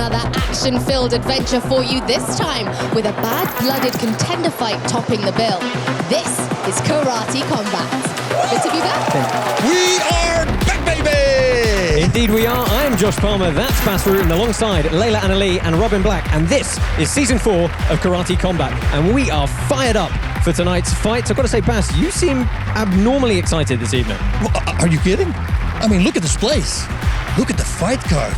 another action-filled adventure for you, this time with a bad-blooded contender fight topping the bill. This is Karate Combat. Good to be back. We are back, baby! Indeed we are. I am Josh Palmer, that's Bas Rutten, alongside Layla Annalee and Robin Black, and this is Season 4 of Karate Combat, and we are fired up for tonight's fight. I've got to say, Bas, you seem abnormally excited this evening. Well, are you kidding? I mean, look at this place. Look at the fight card.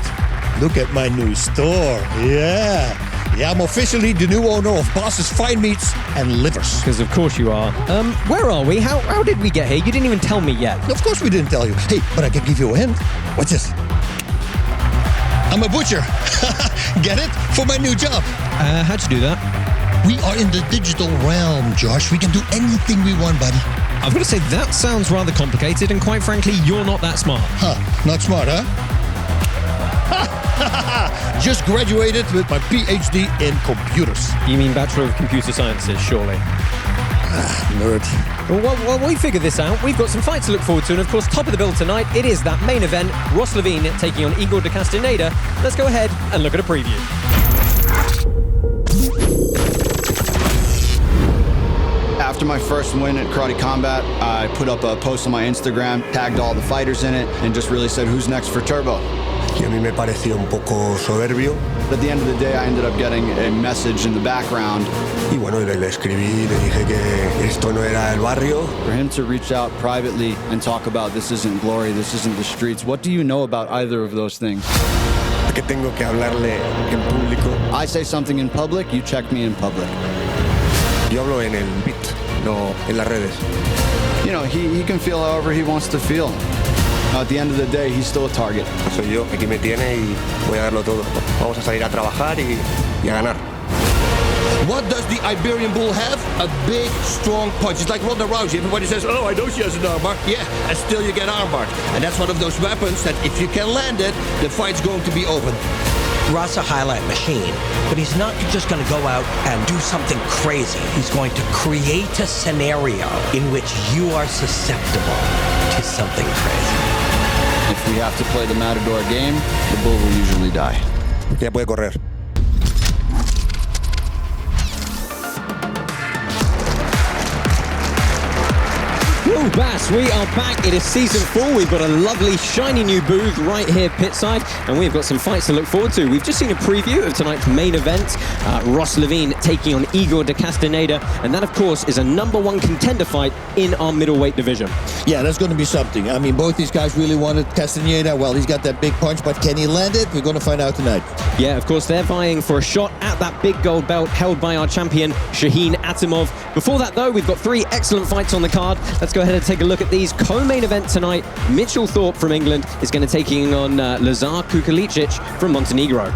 Look at my new store. Yeah, I'm officially the new owner of Bas's Fine Meats and Livers. Because of course you are. Where are we? How did we get here? You didn't even tell me yet. Of course we didn't tell you. Hey, but I can give you a hint. What's this? I'm a butcher. Get it? For my new job. How'd you do that? We are in the digital realm, Josh. We can do anything we want, buddy. I've got to say, that sounds rather complicated, and quite frankly, you're not that smart. Huh, not smart, huh? Just graduated with my PhD in computers. You mean Bachelor of Computer Sciences, surely? Nerd. Well, we figured this out. We've got some fights to look forward to, and of course, top of the bill tonight, it is that main event, Levine taking on Igor de Castañeda. Let's go ahead and look at a preview. After my first win at Karate Combat, I put up a post on my Instagram, tagged all the fighters in it, and just really said, who's next for Turbo? Y a mí me parecía un poco soberbio. At the end of the day, I ended up getting a message in the background. Y bueno, le escribí, le dije que esto no era el barrio. For him to reach out privately and talk about this isn't glory, this isn't the streets. What do you know about either of those things? Que tengo que hablarle en público. I say something in public, you check me in public. Yo hablo en el beat, no en las redes. You know, he can feel however he wants to feel. At the end of the day, he's still a target. Soy yo, aquí me tiene y voy a darlo todo. Vamos a salir a trabajar y a ganar. What does the Iberian Bull have? A big, strong punch. It's like Ronda Rousey. Everybody says, oh, I know she has an armbar. Yeah, and still you get armbarred. And that's one of those weapons that if you can land it, the fight's going to be over. Rod's a highlight machine, but he's not just going to go out and do something crazy. He's going to create a scenario in which you are susceptible to something crazy. If we have to play the Matador game, the bull will usually die. Ya puede correr. Woo, Bas, we are back. It is Season 4. We've got a lovely, shiny new booth right here pitside, and we've got some fights to look forward to. We've just seen a preview of tonight's main event, Levine taking on Igor de Castañeda, and that, of course, is a #1 contender fight in our middleweight division. Yeah, that's going to be something. I mean, both these guys really wanted Castañeda. Well, he's got that big punch, but can he land it? We're going to find out tonight. Yeah, of course, they're vying for a shot at that big gold belt held by our champion, Shaheen Atimov. Before that, though, we've got 3 excellent fights on the card. Let's go ahead and take a look at these. Co-main event tonight, Mitchell Thorpe from England is going to taking on Lazar Kukulicic from Montenegro.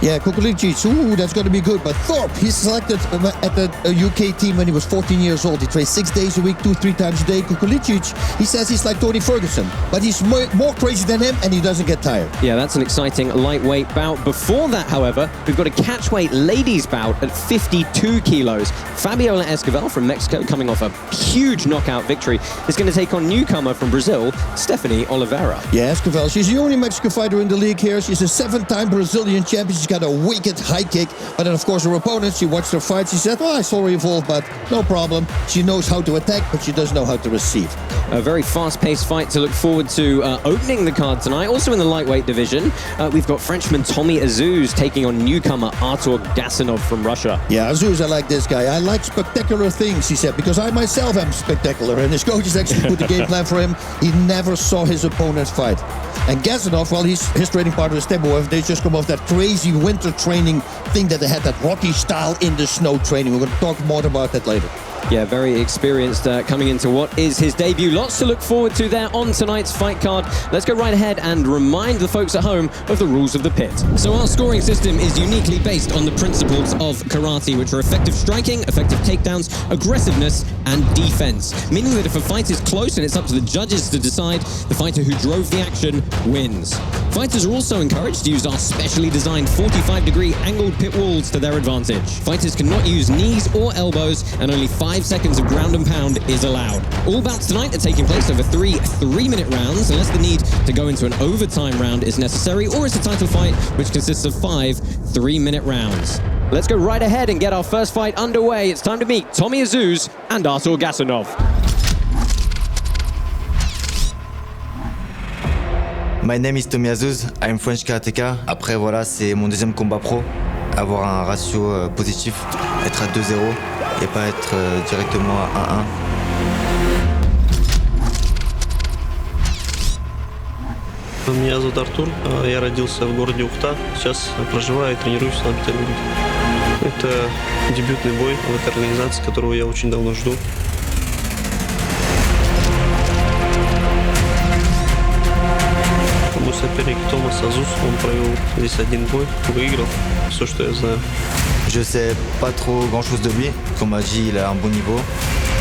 Yeah, Kukulicic, ooh, that's going to be good. But Thorpe, he's selected at the UK team when he was 14 years old. He trains 6 days a week, 2-3 times a day. Kukulicic, he says he's like Tony Ferguson, but he's more crazy than him, and he doesn't get tired. Yeah, that's an exciting lightweight bout. Before that, however, we've got a catchweight ladies bout at 52 kilos. Fabiola La Esquivel from Mexico, coming off a huge knockout victory, is going to take on newcomer from Brazil, Sthefanie Oliveira. Yeah, Esquivel, she's the only Mexican fighter in the league here. She's a 7-time Brazilian champion. She's got a wicked high kick. But then, of course, her opponent, she watched her fight. She said, well, I saw her evolve, but no problem. She knows how to attack, but she doesn't know how to receive. A very fast-paced fight to look forward to opening the card tonight. Also in the lightweight division, we've got Frenchman Tommy Azouz taking on newcomer Artur Gassinov from Russia. Yeah, Azouz, I like this guy. I like spectacular things, he said, because I myself am spectacular. And his coaches actually put the game plan for him. He never saw his opponent fight. And Gasanov, well, his training partner is Tebuev. They just come off that crazy winter training thing that they had, that Rocky style in the snow training. We're going to talk more about that later. Yeah, very experienced coming into what is his debut. Lots to look forward to there on tonight's fight card. Let's go right ahead and remind the folks at home of the rules of the pit. So our scoring system is uniquely based on the principles of karate, which are effective striking, effective takedowns, aggressiveness, and defense. Meaning that if a fight is close and it's up to the judges to decide, the fighter who drove the action wins. Fighters are also encouraged to use our specially designed 45-degree angled pit walls to their advantage. Fighters cannot use knees or elbows, and only 5 seconds of ground and pound is allowed. All bouts tonight are taking place over 3 3-minute rounds, unless the need to go into an overtime round is necessary, or it's a title fight, which consists of 5 3-minute rounds. Let's go right ahead and get our first fight underway. It's time to meet Tommy Azouz and Artur Gassinov. My name is Tommy Azouz, I'm French karateka. Après voilà, c'est mon deuxième combat pro. Avoir un ratio positif, être à 2-0 et pas être directement à 1-1. Меня зовут Артур, я родился в городе Ухта, сейчас проживаю и тренируюсь в Санкт-Петербурге. Это дебютный бой в этой организации, которого я очень давно жду. Мой соперник Томас Азuz, он провел здесь один бой, выиграл, все, что я знаю. Je sais pas trop grand chose de lui. Comme m'a dit, il a un bon niveau.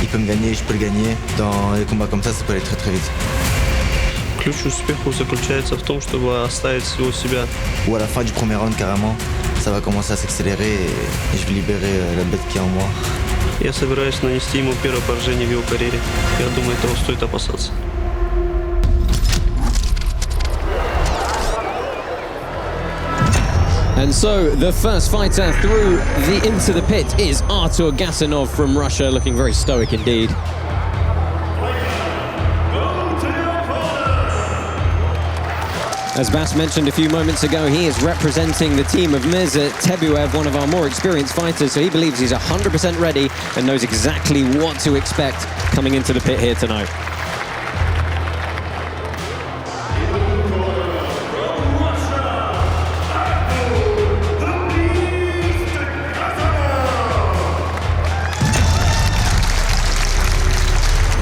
Il peut me gagner, je peux le gagner. Dans les combats comme ça peut aller très très vite. Ключ к успеху заключается в том, чтобы оставить всего себя. Ou à la fin du premier round carrément, ça va commencer à s'accélérer et je vais libérer la bête qui est en moi. Я собираюсь нанести ему первое поражение в его карьере. Я думаю, этого стоит опасаться. And so the first fighter through into the pit is Artur Gassinov from Russia, looking very stoic indeed. As Bas mentioned a few moments ago, he is representing the team of Mirza Tebuev, one of our more experienced fighters, so he believes he's 100% ready and knows exactly what to expect coming into the pit here tonight.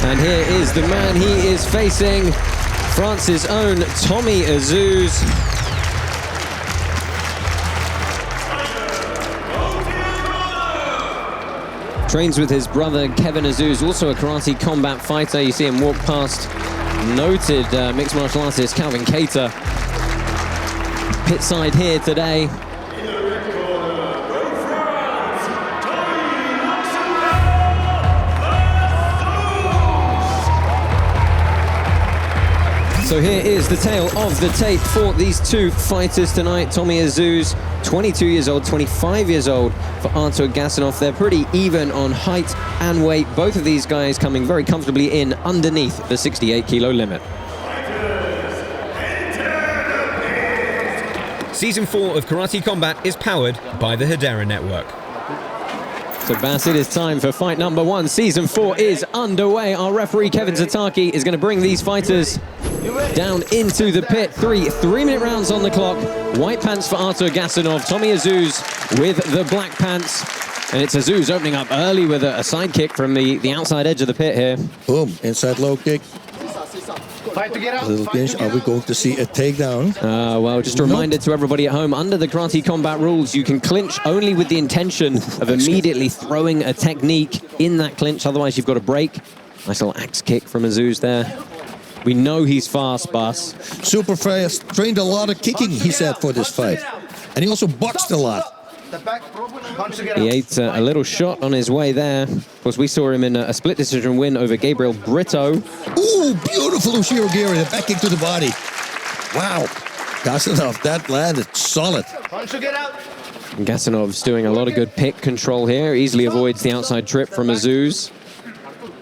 And here is the man he is facing, France's own Tommy Azouz. Trains with his brother Kevin Azouz, also a karate combat fighter. You see him walk past noted mixed martial artist Calvin Cater. Pit side here today. So here is the tale of the tape for these two fighters tonight. Tommy Azouz, 22 years old, 25 years old for Artur Gassinov. They're pretty even on height and weight. Both of these guys coming very comfortably in underneath the 68-kilo limit. Season 4 of Karate Combat is powered by the Hedera Network. So Bas, it is time for fight number 1. Season 4 is underway. Our referee, Kevin Zataki, is going to bring these fighters down into the pit. 3-minute rounds on the clock. White pants for Artur Gassinov. Tommy Azouz with the black pants. And it's Azouz opening up early with a side kick from the outside edge of the pit here. Boom, inside low kick. A little pinch. Are we going to see a takedown? Well, just a reminder to everybody at home, under the Karate Combat rules, you can clinch only with the intention of immediately throwing a technique in that clinch. Otherwise, you've got a break. Nice little axe kick from Azouz there. We know he's fast, Bas. Super fast. Trained a lot of kicking, he said, for this fight. And he also boxed a lot. He ate a little shot on his way there. Of course, we saw him in a split decision win over Gabriel Brito. Ooh, beautiful Ushiro-giri, the back kick to the body. Wow. Gasanov, that landed solid. Gasanov's doing a lot of good pick control here. Easily avoids the outside trip from Azouz.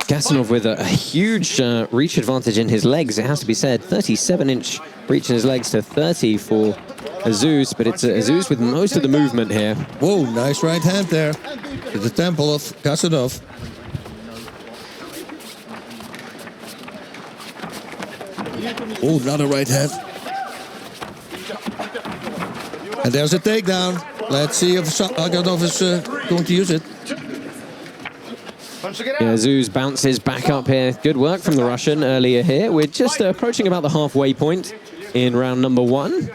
Gasanov with a huge reach advantage in his legs, it has to be said. 37-inch reach in his legs to 30 for Azouz, but it's Azouz with most of the movement here. Whoa, nice right hand there to the temple of Gasanov. Oh, another right hand. And there's a takedown. Let's see if Gasanov is going to use it. Yeah, Azouz bounces back up here. Good work from the Russian earlier here. We're just approaching about the halfway point in round number 1.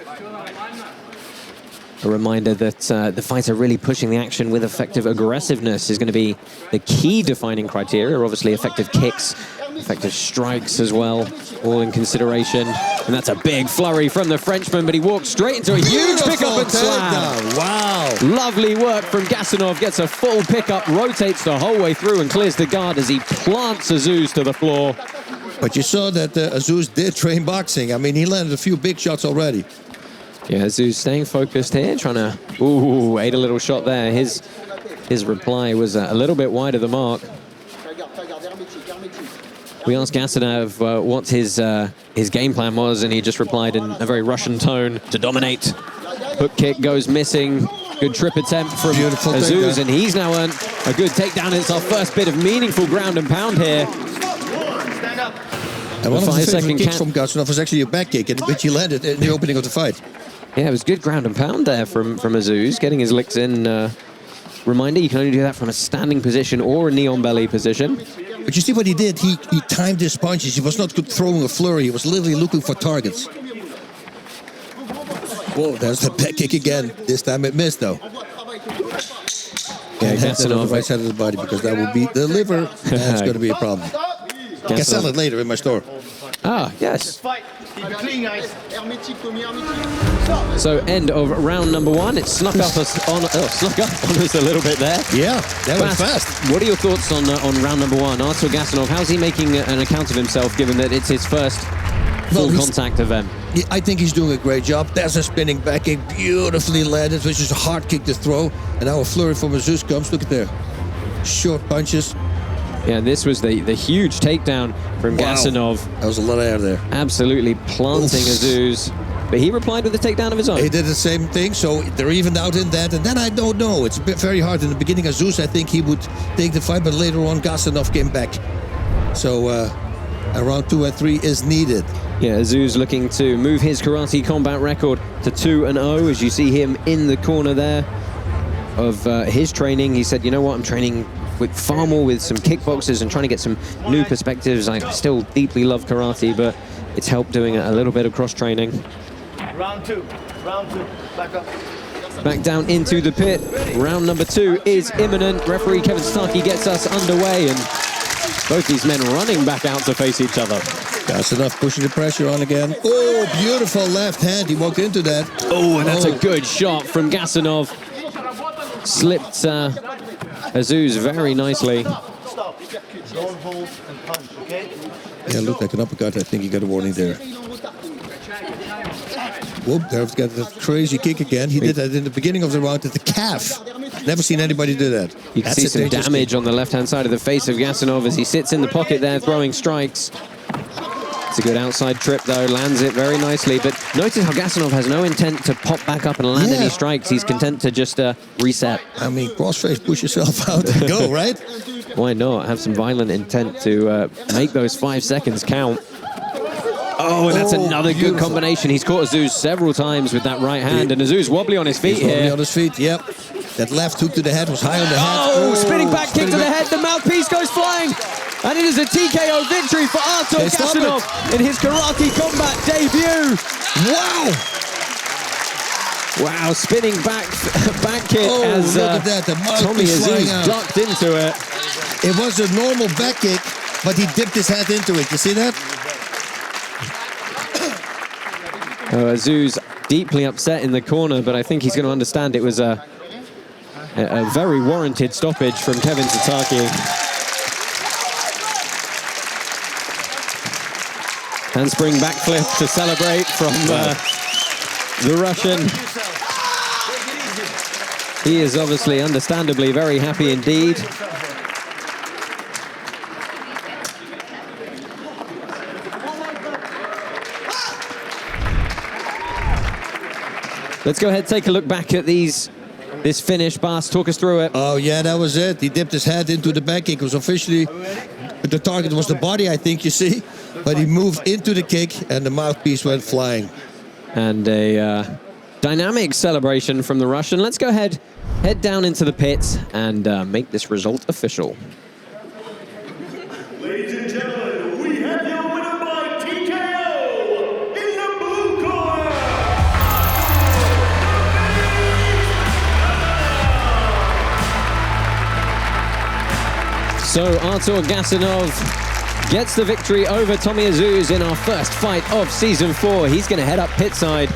A reminder that the fighter really pushing the action with effective aggressiveness is going to be the key defining criteria. Obviously, effective kicks Effective strikes as well, all in consideration. And that's a big flurry from the Frenchman, but he walks straight into a huge pickup and slam. Wow. Lovely work from Gasanov, gets a full pickup, rotates the whole way through and clears the guard as he plants Azouz to the floor. But you saw that Azouz did train boxing. I mean, he landed a few big shots already. Yeah, Azouz staying focused here, trying to, ate a little shot there. His reply was a little bit wide of the mark. We asked Gasanov what his game plan was, and he just replied in a very Russian tone, to dominate. Hook kick goes missing. Good trip attempt from Azouz, and he's now earned a good takedown. It's our first bit of meaningful ground and pound here. And one of the favorite kicks from Gasanov was actually a back kick, which he landed in the opening of the fight. Yeah, it was good ground and pound there from Azouz, getting his licks in. Reminder, you can only do that from a standing position or a knee on belly position. But you see what he did? He timed his punches. He was not throwing a flurry. He was literally looking for targets. Whoa, there's the back kick again. This time it missed, though. Yeah, Gasanov on the right side of the body, because that will beat the liver, and it's going to be a problem. Can sell it later in my store. Ah, yes. So end of round number one. It snuck up on us a little bit there. Yeah, that went fast. What are your thoughts on round number one? Artur Gassinov, how's he making an account of himself, given that it's his first full contact event? I think he's doing a great job. There's a spinning back kick, beautifully landed, which is a hard kick to throw. And now a flurry from Azuz comes. Look at there. Short punches. Yeah, this was the huge takedown from Gasanov. That was a lot of air there. Absolutely planting Azouz. But he replied with a takedown of his own. He did the same thing, so they're evened out in that. And then I don't know. It's a bit very hard. In the beginning, Azouz, I think he would take the fight, but later on, Gasanov came back. So round 2 and 3 is needed. Yeah, Azouz looking to move his karate combat record to 2-0, as you see him in the corner there of his training. He said, you know what, I'm training with far more with some kickboxers and trying to get some new perspectives. I still deeply love karate, but it's helped doing a little bit of cross-training. Round two, back up. Back down into the pit. Round number 2 is imminent. Referee Kevin Starkey gets us underway, and both these men running back out to face each other. Gasanov pushing the pressure on again. Oh, beautiful left hand. He walked into that. Oh, and that's a good shot from Gasanov. Slipped Azouz very nicely. Stop. Don't hold and punch, okay? Yeah, looked like an uppercut. I think he got a warning there. Whoop, there's got that crazy kick again. He did that in the beginning of the round at the calf. Never seen anybody do that. You can see some damage on the left-hand side of the face of Gasanov as he sits in the pocket there throwing strikes. It's a good outside trip, though. Lands it very nicely. But notice how Gasanov has no intent to pop back up and land any strikes. He's content to just reset. I mean, crossface, push yourself out and go, right? Why not? Have some violent intent to make those 5 seconds count. Oh, and that's another good combination. He's caught Azouz several times with that right hand. And Azouz wobbly on his feet here. Wobbly on his feet, yep. That left hook to the head was high on the head. Oh, spinning back kick to the head. The mouthpiece goes flying. And it is a TKO victory for Artur Gassinov in his karate combat debut. Wow! Wow, spinning back kick as look at that. The Tommy Azouz ducked into it. It was a normal back kick, but he dipped his head into it. You see that? Azouz deeply upset in the corner, but I think he's going to understand it was a very warranted stoppage from Kevin Sataki. Handspring backflip to celebrate from the Russian. He is obviously, understandably, very happy indeed. Let's go ahead and take a look back at this finish. Bas, talk us through it. Oh, yeah, that was it. He dipped his head into the back kick. It was officially... The target was the body, I think, you see. But he moved into the kick, and the mouthpiece went flying. And a dynamic celebration from the Russian. Let's go ahead, head down into the pit, and make this result official. Ladies and gentlemen, we have your winner by TKO in the blue corner. So Artur Gassinov gets the victory over Tommy Azouz in our first fight of Season 4. He's going to head up pitside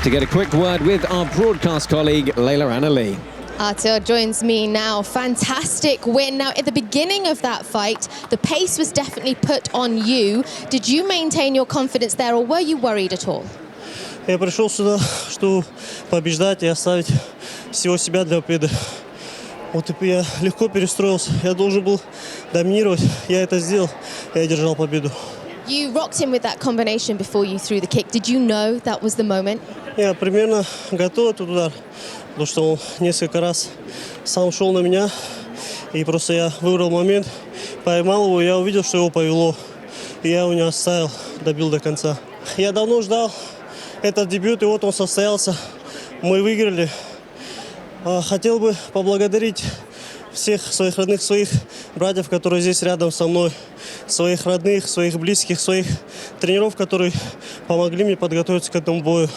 to get a quick word with our broadcast colleague, Layla Anna Lee. Artur joins me now. Fantastic win. Now, at the beginning of that fight, the pace was definitely put on you. Did you maintain your confidence there, or were you worried at all? Я пришел сюда, чтобы побеждать и оставить всего себя для победы. Вот и я легко перестроился. Я должен был доминировать. Я это сделал. Я одержал победу. You rocked him with that combination before you threw the kick. Did you know that was the moment? Я примерно готов этот удар, потому что он несколько раз сам шел на меня, и просто я выбрал момент, поймал его, я увидел, что его повело, и я его не оставил, добил до конца. Я давно ждал этот дебют, и вот он состоялся. Мы выиграли. Хотел бы поблагодарить всех своих родных, своих братьев, которые здесь рядом со мной, своих родных, своих близких, своих тренеров, которые помогли мне подготовиться к этому бою.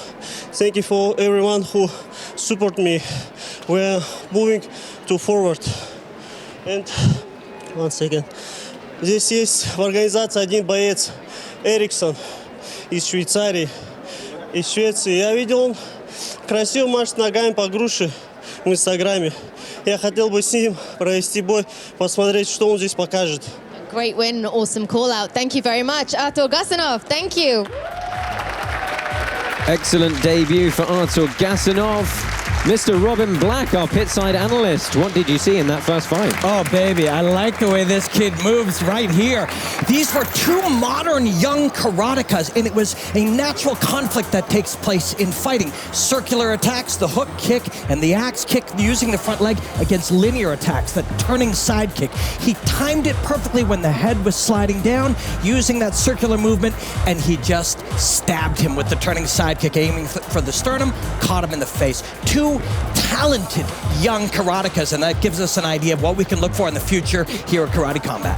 Thank you for everyone who support me. We are moving to forward. And one second. Здесь есть в организации один боец, Эриксон, из Швейцарии, из Швеции. Я видел, он красиво машет ногами по груше в Инстаграме. Я хотел бы с ним провести бой, посмотреть, что он здесь покажет. Great win, awesome call out. Thank you very much, Artur Gassinov. Thank you. Excellent debut for Artur Gassinov. Mr. Robin Black, our pitside analyst, what did you see in that first fight? Oh, baby, I like the way this kid moves right here. These were two modern young karatekas, and it was a natural conflict that takes place in fighting. Circular attacks, the hook kick, and the axe kick using the front leg against linear attacks, the turning side kick. He timed it perfectly when the head was sliding down, using that circular movement, and he just stabbed him with the turning side kick, aiming for the sternum, caught him in the face. Two talented young karatekas, and that gives us an idea of what we can look for in the future here at Karate Combat.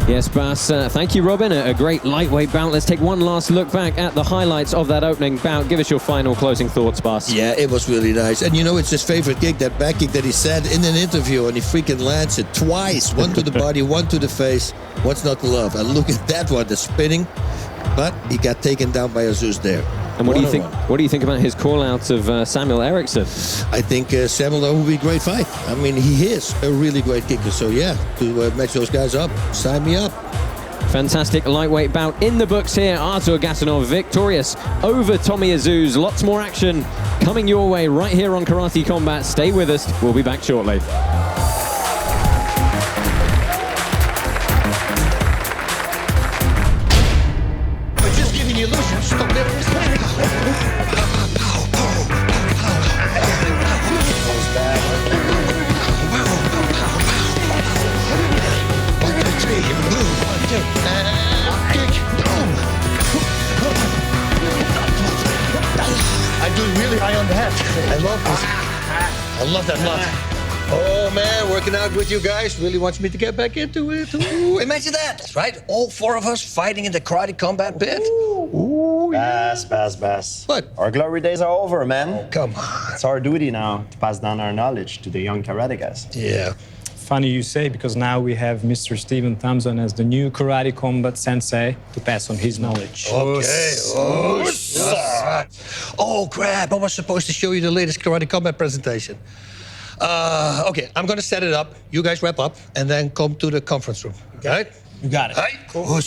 Yes, Bas, thank you, Robin. A great lightweight bout. Let's take one last look back at the highlights of that opening bout. Give us your final closing thoughts, Bas. Yeah, it was really nice. And you know, it's his favorite kick, that back kick that he said in an interview, and he freaking lands it twice. One to the body, one to the face. What's not to love? And look at that one, the spinning. But he got taken down by Azouz there. And what do you think? What do you think about his call out of Samuel Eriksson? I think Samuel, that would be a great fight. I mean, he is a really great kicker. So yeah, to match those guys up, sign me up. Fantastic lightweight bout in the books here. Artur Gassinov victorious over Tommy Azouz. Lots more action coming your way right here on Karate Combat. Stay with us. We'll be back shortly. I'm doing really high on the head. I love this. I love that lot. Oh man, working out with you guys really wants me to get back into it. Ooh, imagine that, right? All four of us fighting in the Karate Combat pit. Ooh, Bass. What? Our glory days are over, man. Oh, come on. It's our duty now to pass down our knowledge to the young karatekas. Yeah. Funny you say, because now we have Mr. Stephen Thompson as the new Karate Combat sensei to pass on his knowledge. Okay. Oh, crap. I was supposed to show you the latest Karate Combat presentation. Okay, I'm going to set it up. You guys wrap up and then come to the conference room. All right? You got it. All right? Cool.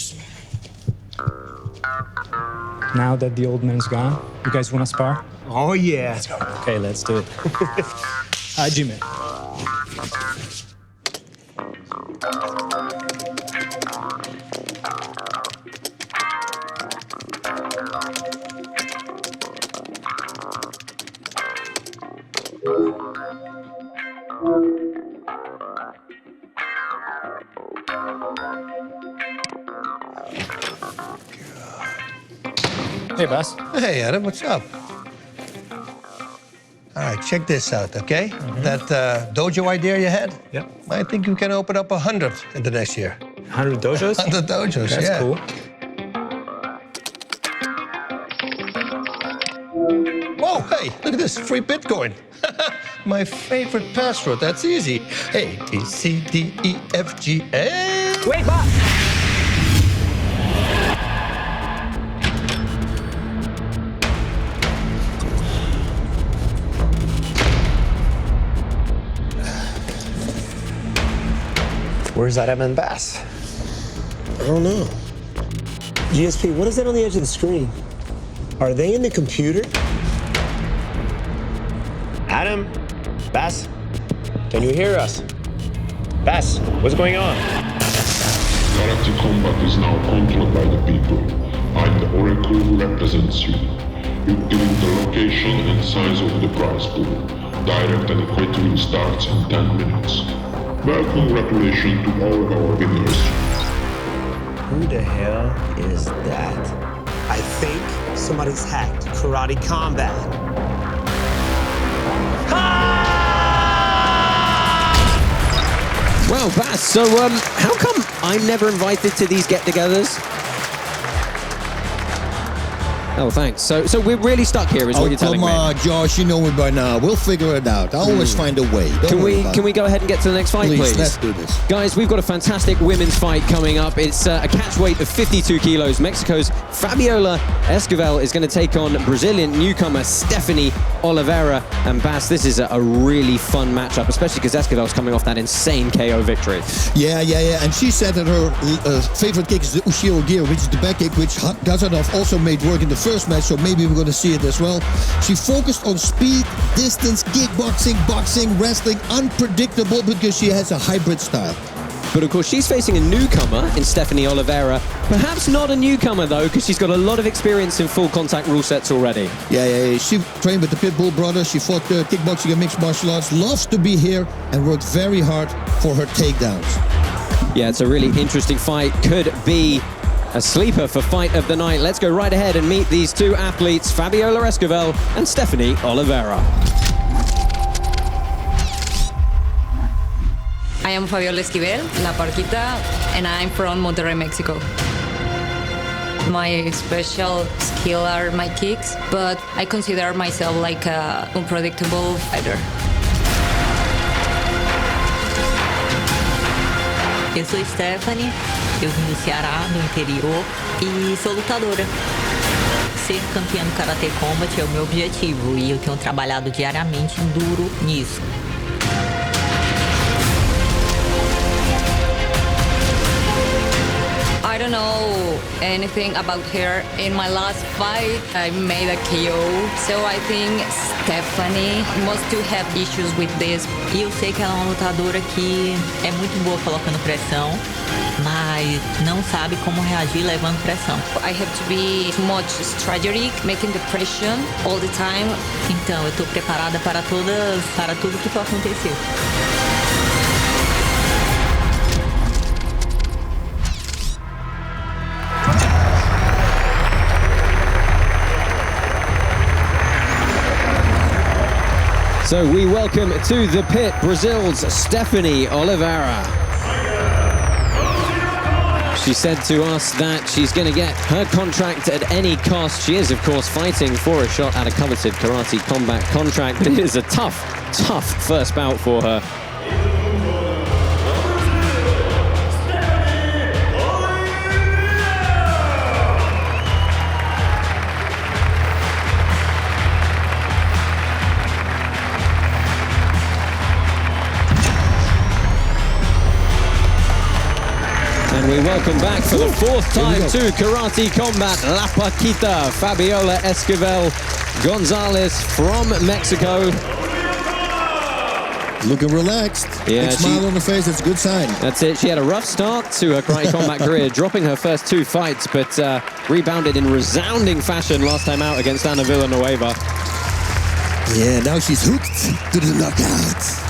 Now that the old man's gone, you guys want to spar? Oh, yeah. Let's go. Okay, let's do it. Jimmy. Hey, Bas. Hey, Adam, what's up? All right, check this out, okay? That dojo idea you had? Yep. I think you can open up 100 in the next year. 100 dojos? 100 dojos, That's yeah. cool. Whoa, hey, look at this, free Bitcoin. My favorite password, that's easy. A, B, C, D, E, F, G, A. Wait, Bob! Where's that Evan Bass? I don't know. GSP, what is that on the edge of the screen? Are they in the computer? Adam? Bass? Can you hear us? Bass, what's going on? Karate combat is now controlled by the people. I'm the oracle who represents you. You're given the location and size of the prize pool. Direct and equatorial starts in 10 minutes. Well, congratulations to all of our winners. Who the hell is that? I think somebody's hacked Karate Combat. Well, Bass, so how come I'm never invited to these get-togethers? Oh, thanks. So we're really stuck here, is what you're telling me. Come on, Josh, you know it by now. We'll figure it out. I'll always find a way. Can we go ahead and get to the next fight, please? Let's do this. Guys, we've got a fantastic women's fight coming up. It's a catch weight of 52 kilos. Mexico's Fabiola Esquivel is going to take on Brazilian newcomer Sthefanie Oliveira. And Bass, this is a really fun matchup, especially because Esquivel's coming off that insane KO victory. Yeah. And she said that her favorite kick is the Ushiro gear, which is the back kick, which Gasanov also made work in the first match, so maybe we're going to see it as well. She focused on speed, distance, kickboxing, boxing, wrestling, unpredictable because she has a hybrid style. But of course, she's facing a newcomer in Sthefanie Oliveira. Perhaps not a newcomer, though, because she's got a lot of experience in full contact rule sets already. Yeah. She trained with the Pitbull Brothers. She fought kickboxing and mixed martial arts. Loves to be here and worked very hard for her takedowns. Yeah, it's a really interesting fight. Could be a sleeper for fight of the night. Let's go right ahead and meet these two athletes, Fabiola Esquivel and Sthefanie Oliveira. I am Fabiola Esquivel, La Parkita, and I'm from Monterrey, Mexico. My special skill are my kicks, but I consider myself like an unpredictable fighter. Eu sou Sthefanie, eu vim do Ceará, do interior, e sou lutadora. Ser campeã do Karate Combat é o meu objetivo e eu tenho trabalhado diariamente duro nisso. I don't know anything about her. In my last fight, I made a KO, so I think Sthefanie must to have issues with this. E eu sei que ela é uma lutadora que é muito boa colocando pressão, mas não sabe como reagir levando pressão. I have to be much strategic, making the pressure all the time. Então, eu estou preparada para tudo que for acontecer. So we welcome to the pit Brazil's Sthefanie Oliveira. She said to us that she's going to get her contract at any cost. She is, of course, fighting for a shot at a coveted Karate Combat contract, but it is a tough first bout for her. And we welcome back for the fourth time to Karate Combat La Parkita, Fabiola Esquivel, Gonzalez from Mexico. Looking relaxed. Yeah, big smile on her face, that's a good sign. That's it. She had a rough start to her Karate Combat career, dropping her first two fights, but rebounded in resounding fashion last time out against Ana Villanueva. Yeah, now she's hooked to the knockout.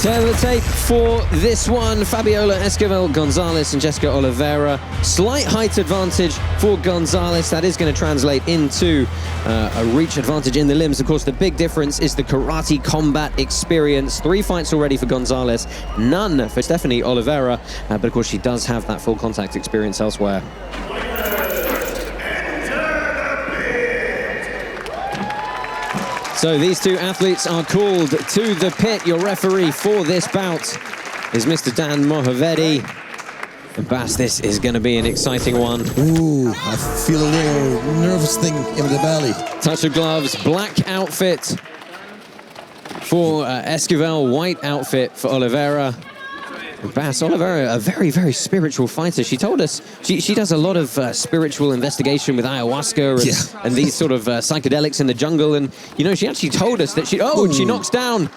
Tail the tape for this one. Fabiola Esquivel, Gonzalez and Jessica Oliveira. Slight height advantage for Gonzalez. That is going to translate into a reach advantage in the limbs. Of course, the big difference is the Karate Combat experience. 3 fights already for Gonzalez, none for Sthefanie Oliveira. But of course, she does have that full contact experience elsewhere. So these two athletes are called to the pit. Your referee for this bout is Mr. Dan Mohavedi. And Bas, this is going to be an exciting one. Ooh, I feel a little nervous thing in the belly. Touch of gloves, black outfit for Esquivel, white outfit for Oliveira. Bas, Oliveira, a very, very spiritual fighter. She told us she does a lot of spiritual investigation with ayahuasca and these sort of psychedelics in the jungle. And, you know, she actually told us that she knocks down.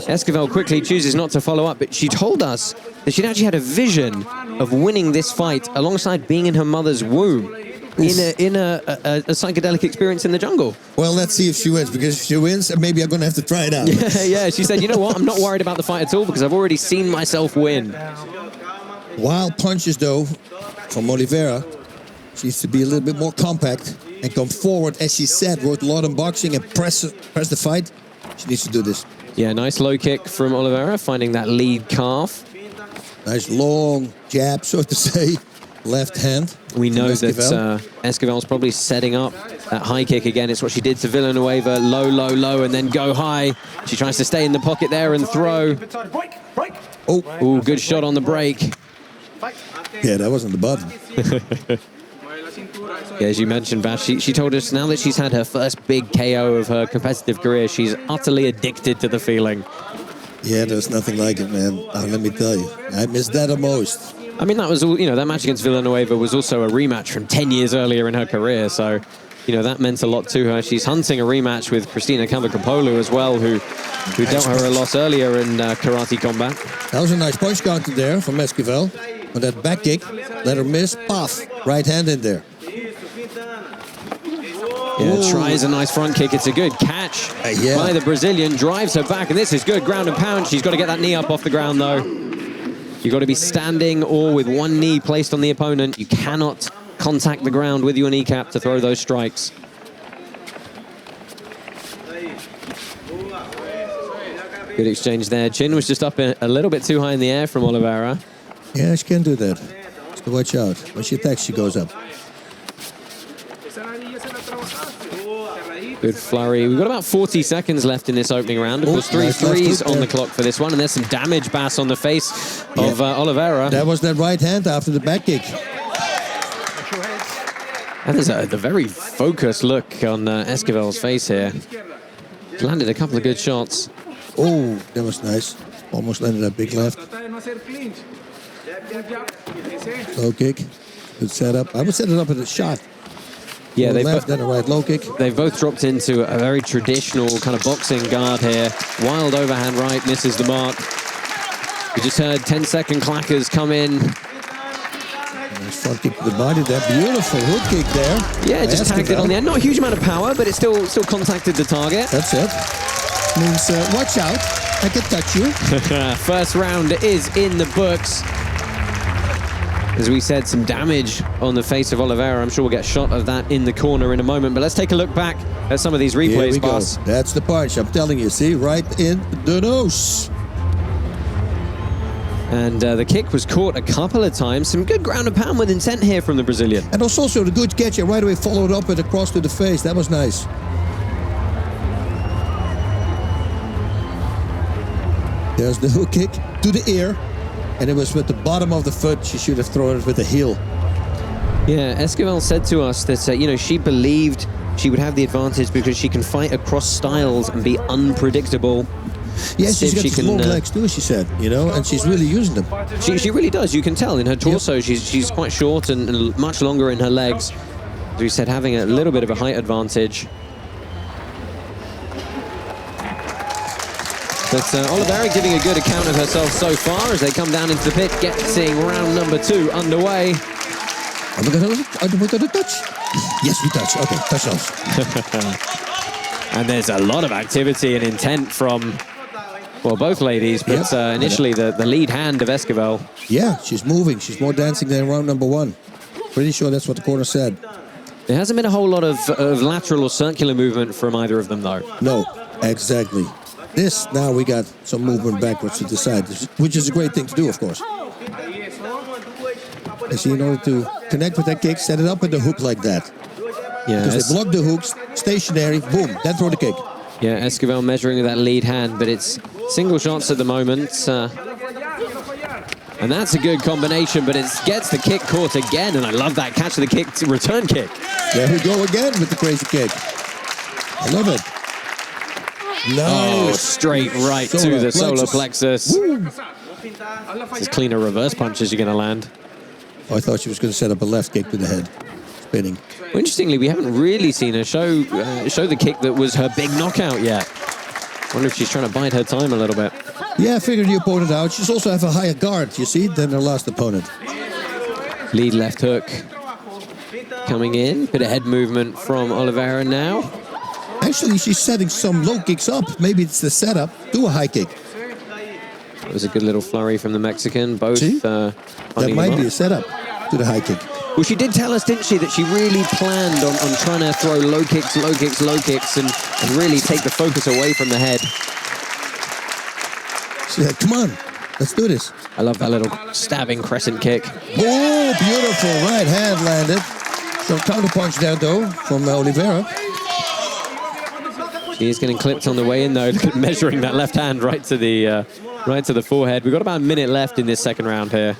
Esquivel quickly chooses not to follow up, but she told us that she'd actually had a vision of winning this fight alongside being in her mother's womb in a psychedelic experience in the jungle. Well, let's see if she wins, because if she wins, maybe I'm going to have to try it out. Yeah, she said, you know what, I'm not worried about the fight at all because I've already seen myself win. Wild punches, though, from Oliveira. She needs to be a little bit more compact and come forward, as she said, worked a lot in boxing and press the fight. She needs to do this. Yeah, nice low kick from Oliveira, finding that lead calf. Nice long jab, so to say, left hand. We know that Esquivel's probably setting up that high kick again. It's what she did to Villanueva, low, low, low, and then go high. She tries to stay in the pocket there and throw. Oh, good shot on the break. Yeah, that wasn't the button. Yeah, as you mentioned, Bas, she told us now that she's had her first big KO of her competitive career, she's utterly addicted to the feeling. Yeah, there's nothing like it, man. Let me tell you, I miss that the most. I mean, that was all, you know, that match against Villanueva was also a rematch from 10 years earlier in her career, so, you know, that meant a lot to her. She's hunting a rematch with Christina Kamakapoulou as well, who dealt her a loss earlier in karate combat. That was a nice punch counter there from Esquivel. On that back kick, let her miss, paf, right hand in there. Yeah, tries a nice front kick. It's a good catch by the Brazilian. Drives her back, and this is good ground and pound. She's got to get that knee up off the ground, though. You've got to be standing or with one knee placed on the opponent. You cannot contact the ground with your kneecap to throw those strikes. Good exchange there. Chin was just up a little bit too high in the air from Oliveira. Yeah, she can do that. So watch out. When she attacks, she goes up. Good flurry. We've got about 40 seconds left in this opening round. Of course, 3 threes on the clock for this one. And there's some damage, Bas, on the face of Oliveira. That was that right hand after the back kick. And there's a very focused look on Esquivel's face here. Landed a couple of good shots. Oh, that was nice. Almost landed that big left. Low kick. Good setup. I would set it up at a shot. Yeah, they've left and a right low kick. They've both dropped into a very traditional kind of boxing guard here. Wild overhand right, misses the mark. We just heard 10-second clackers come in. Nice front kick to the body there. Beautiful hook kick there. Yeah, just tagged it on the end. Not a huge amount of power, but it still contacted the target. That's it. Means watch out, I can touch you. First round is in the books. As we said, some damage on the face of Oliveira. I'm sure we'll get a shot of that in the corner in a moment. But let's take a look back at some of these replays, Here we go. Bas. That's the punch, I'm telling you. See, right in the nose. And the kick was caught a couple of times. Some good ground and pound with intent here from the Brazilian. And also the good catch. Right away followed up with a cross to the face. That was nice. There's the hook kick to the ear. And it was with the bottom of the foot. She should have thrown it with the heel. Yeah, Esquivel said to us that, you know, she believed she would have the advantage because she can fight across styles and be unpredictable. Yeah, she's got long legs too, she said, you know, and she's really using them. She really does. You can tell in her torso, she's quite short and much longer in her legs. As we said, having a little bit of a height advantage. But Oliveira giving a good account of herself so far as they come down into the pit, getting round number 2 underway. Are we going to touch? Yes, we touch. Okay, touch off. And there's a lot of activity and intent from, well, both ladies, but initially the lead hand of Esquivel. Yeah, she's moving. She's more dancing than round number 1. Pretty sure that's what the corner said. There hasn't been a whole lot of lateral or circular movement from either of them, though. No, exactly. This, now we got some movement backwards to the side, which is a great thing to do, of course. And see, in order to connect with that kick, set it up with the hook like that. Yeah, because they block the hooks, stationary, boom, then throw the kick. Yeah, Esquivel measuring with that lead hand, but it's single shots at the moment. And that's a good combination, but it gets the kick caught again, and I love that catch of the kick, return kick. There we go again with the crazy kick. I love it. Oh, Nice. straight right to the solar plexus. It's as clean a reverse punch as you're going to land. Oh, I thought she was going to set up a left kick to the head, spinning. Well, interestingly, we haven't really seen her show the kick that was her big knockout yet. Wonder if she's trying to bide her time a little bit. Yeah, figure the opponent out. She's also have a higher guard, you see, than her last opponent. Lead left hook coming in. Bit of head movement from Oliveira now. Actually, she's setting some low kicks up. Maybe it's the setup. Do a high kick. It was a good little flurry from the Mexican. Both that might be a setup to the high kick. Well, she did tell us, didn't she, that she really planned on trying to throw low kicks, and really take the focus away from the head. She said, come on, let's do this. I love that little stabbing crescent kick. Oh, beautiful. Right hand landed. So counterpunch there, though, from Oliveira. She's getting clipped on the way in, though. Look at measuring that left hand right to the forehead. We've got about a minute left in this second round here.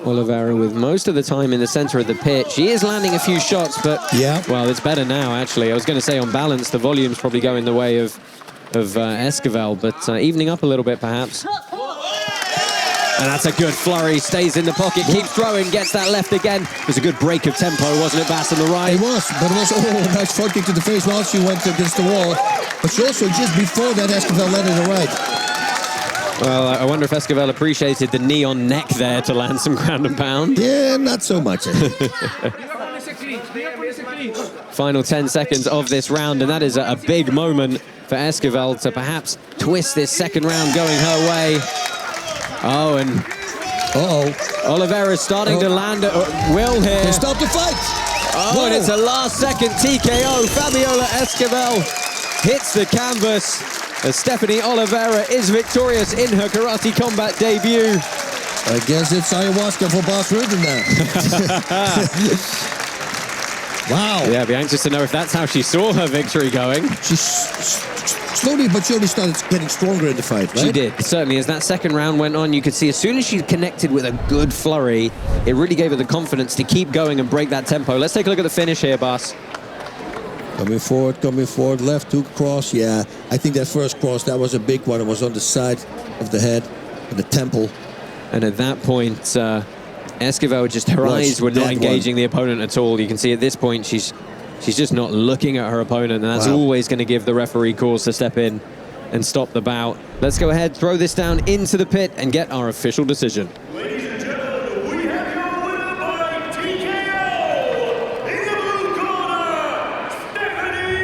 Oliveira with most of the time in the center of the pit. She is landing a few shots, but well, it's better now, actually. I was going to say on balance, the volume's probably going the way of Esquivel, but evening up a little bit, perhaps. And that's a good flurry, stays in the pocket, keeps throwing, gets that left again. It was a good break of tempo, wasn't it, Bass, on the right? It was, but it was a nice front kick to the face while she went against the wall. But she also, just before that, Esquivel landed the right. Well, I wonder if Esquivel appreciated the knee on neck there to land some ground and pound. Yeah, not so much. Final 10 seconds of this round, and that is a big moment for Esquivel to perhaps twist this second round going her way. Oh, and Oliveira's starting to land at will here. They start the fight. Oh, and it's a last-second TKO. Fabiola Esquivel hits the canvas as Sthefanie Oliveira is victorious in her karate combat debut. I guess it's ayahuasca for Boss Ruben now. Wow. Yeah, I'd be anxious to know if that's how she saw her victory going. She's slowly but surely started getting stronger in the fight, right? She did, certainly. As that second round went on, you could see as soon as she connected with a good flurry, it really gave her the confidence to keep going and break that tempo. Let's take a look at the finish here, Bas. Coming forward, left hook cross. Yeah, I think that first cross, that was a big one. It was on the side of the head, and the temple. And at that point, Esquivel, just her eyes were not engaging the opponent at all. You can see at this point, she's just not looking at her opponent, and that's always going to give the referee cause to step in and stop the bout. Let's go ahead, throw this down into the pit, and get our official decision. Ladies and gentlemen, we have your winner by TKO in the blue corner, Sthefanie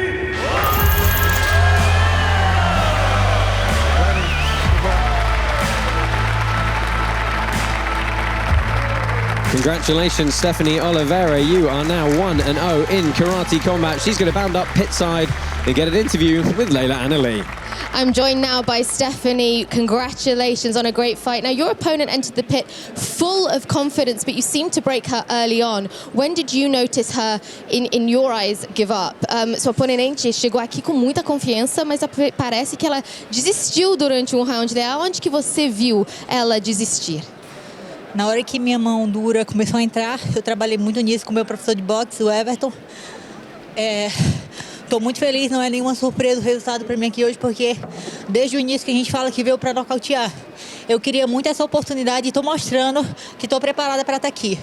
Congratulations, Sthefanie Oliveira. You are now 1-0 in karate combat. She's going to bound up pit side and get an interview with Layla Annalee. I'm joined now by Sthefanie. Congratulations on a great fight. Now, your opponent entered the pit full of confidence, but you seemed to break her early on. When did you notice her, in your eyes, give up? Sua oponente chegou aqui com muita confiança, mas parece que ela desistiu durante um round dela. Onde que você viu ela desistir? Na hora que minha mão dura começou a entrar, eu trabalhei muito nisso com o meu professor de boxe, o Everton. Estou muito feliz, não é nenhuma surpresa o resultado para mim aqui hoje, porque desde o início que a gente fala que veio para nocautear. Eu queria muito essa oportunidade e estou mostrando que estou preparada para estar aqui.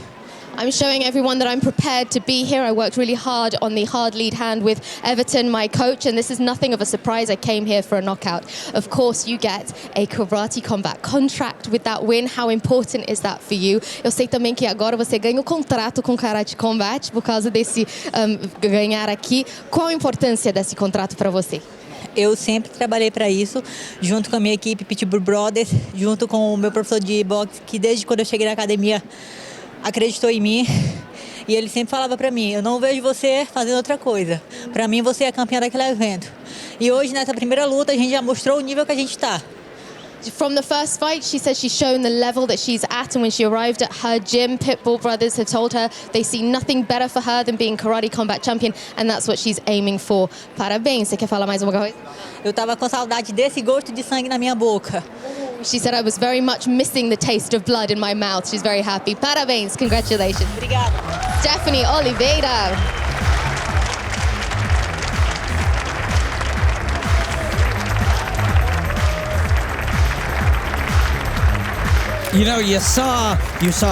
I'm showing everyone that I'm prepared to be here. I worked really hard on the hard lead hand with Everton, my coach, and this is nothing of a surprise. I came here for a knockout. Of course, you get a karate combat contract with that win. How important is that for you? Eu sei também que agora você ganha o contrato com Karate Combat por causa desse ganhar aqui. Qual a importância desse contrato para você? Eu sempre trabalhei para isso, junto com a minha equipe Pitbull Brothers, junto com o meu professor de boxe, que desde quando eu cheguei na academia acreditou em mim, e ele sempre falava para mim, eu não vejo você fazendo outra coisa, para mim você é campeã daquele evento. E hoje nessa primeira luta a gente já mostrou o nível que a gente está. From the first fight, she says she's shown the level that she's at, and when she arrived at her gym, Pitbull Brothers have told her they see nothing better for her than being Karate Combat Champion, and that's what she's aiming for. Parabéns. Você quer falar mais uma coisa? Eu tava com saudade desse gosto de sangue na minha boca. She said I was very much missing the taste of blood in my mouth. She's very happy. Parabéns. Congratulations. Obrigada. Sthefanie Oliveira. You know, you saw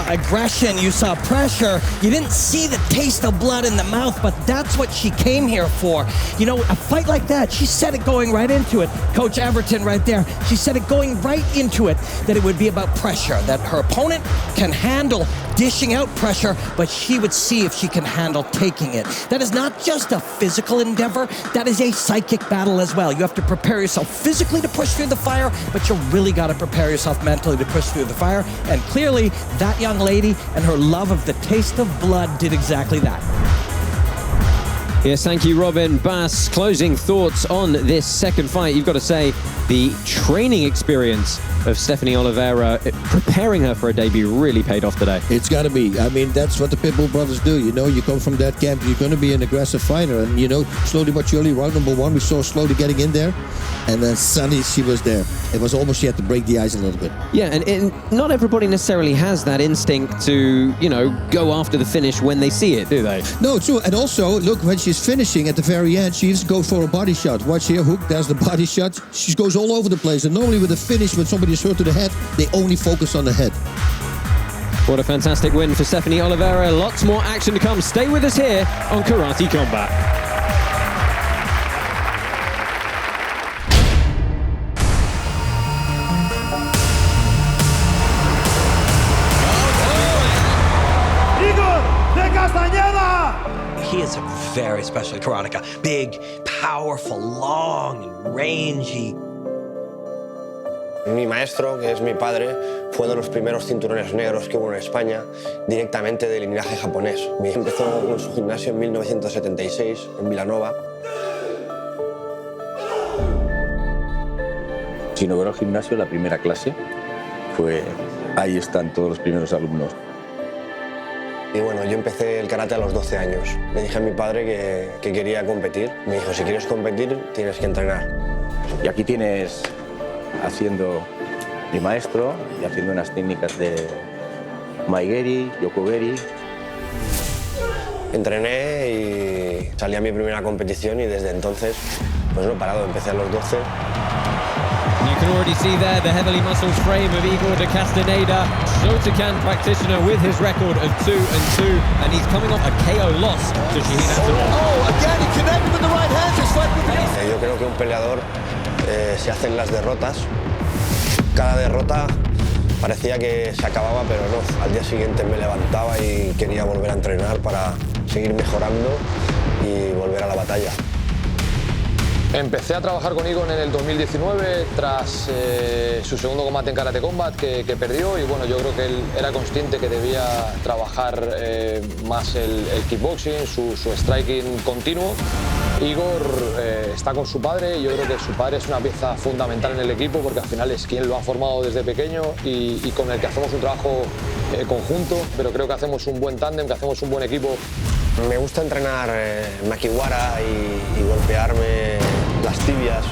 aggression, you saw pressure. You didn't see the taste of blood in the mouth, but that's what she came here for. You know, a fight like that, she said it going right into it. Coach Everton right there, she said it going right into it, that it would be about pressure, that her opponent can handle dishing out pressure, but she would see if she can handle taking it. That is not just a physical endeavor, that is a psychic battle as well. You have to prepare yourself physically to push through the fire, but you really got to prepare yourself mentally to push through the fire. And clearly, that young lady and her love of the taste of blood did exactly that. Yes, thank you, Robin. Bass, closing thoughts on this second fight. You've got to say the training experience of Sthefanie Oliveira, preparing her for a debut, really paid off today. It's got to be. I mean, that's what the Pitbull Brothers do. You know, you come from that camp, you're going to be an aggressive fighter. And, you know, slowly but surely, round number one, we saw slowly getting in there. And then suddenly she was there. It was almost she had to break the ice a little bit. Yeah, and not everybody necessarily has that instinct to, you know, go after the finish when they see it, do they? No, true. And also, look, when she's finishing at the very end, she just goes for a body shot. Watch here, hook, there's the body shot. She goes all over the place. And normally with a finish, when somebody is hurt to the head, they only focus on the head. What a fantastic win for Sthefanie Oliveira. Lots more action to come. Stay with us here on Karate Combat. Igor de Castañeda! He is a very special karateka. Big, powerful, long, and rangy. Mi maestro, que es mi padre, fue de los primeros cinturones negros que hubo en España, directamente del linaje japonés. Empezó en su gimnasio en 1976, en Vilanova. Si no veo el gimnasio, la primera clase ahí están todos los primeros alumnos. Y bueno, yo empecé el karate a los 12 años. Le dije a mi padre que quería competir. Me dijo, si quieres competir, tienes que entrenar. Y aquí tienes haciendo mi maestro y haciendo unas técnicas de Maigeri, Yokogeri. Entrené y salí a mi primera competición y desde entonces pues no he parado. Empecé a los 12. You can already see there the heavily muscled frame of Igor de Castañeda, Shotokan practitioner with his record of 2-2, and he's coming off a KO loss to Shihinato. Oh, again, he connected with the right hand. His fight with the... Yo creo que un peleador se hacen las derrotas. Cada derrota parecía que se acababa, pero no. Al día siguiente me levantaba y quería volver a entrenar para seguir mejorando y volver a la batalla. Empecé a trabajar con Igor en el 2019 tras su segundo combate en Karate Combat que perdió, y bueno, yo creo que él era consciente que debía trabajar más el kickboxing, su striking continuo. Igor está con su padre y yo creo que su padre es una pieza fundamental en el equipo porque al final es quien lo ha formado desde pequeño y con el que hacemos un trabajo conjunto, pero creo que hacemos un buen tándem, que hacemos un buen equipo. Me gusta entrenar makiwara y golpearme las tibias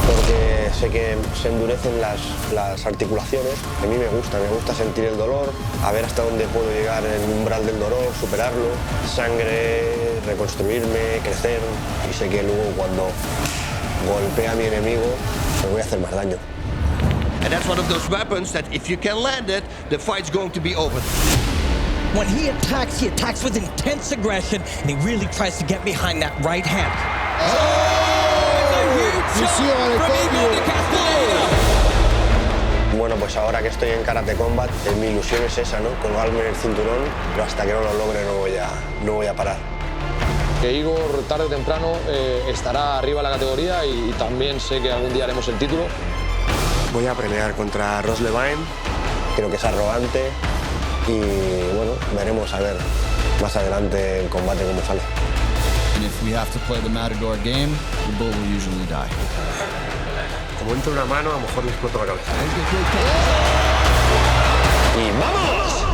porque sé que se endurecen las articulaciones. A mí me gusta sentir el dolor, a ver hasta dónde puedo llegar en el umbral del dolor, superarlo, sangre, reconstruirme, crecer, y sé que luego cuando golpea a mi enemigo me voy a hacer más daño. And that's one of those weapons that if you can land it, the fight's going to be over. When he attacks with intense aggression, and he really tries to get behind that right hand. Bueno, pues ahora que estoy en Karate Combat, mi ilusión es esa, ¿no? Colgarme en el cinturón, pero hasta que no lo logre no voy a parar. Que Igor tarde o temprano estará arriba de la categoría y también sé que algún día haremos el título. Voy a pelear contra Levine, creo que es arrogante. Y bueno, veremos a ver más adelante el combate cómo sale. And if we have to play the Matador game, the bull will usually die. como entre una mano, a lo mejor le explota la cabeza. ¡Y vamos!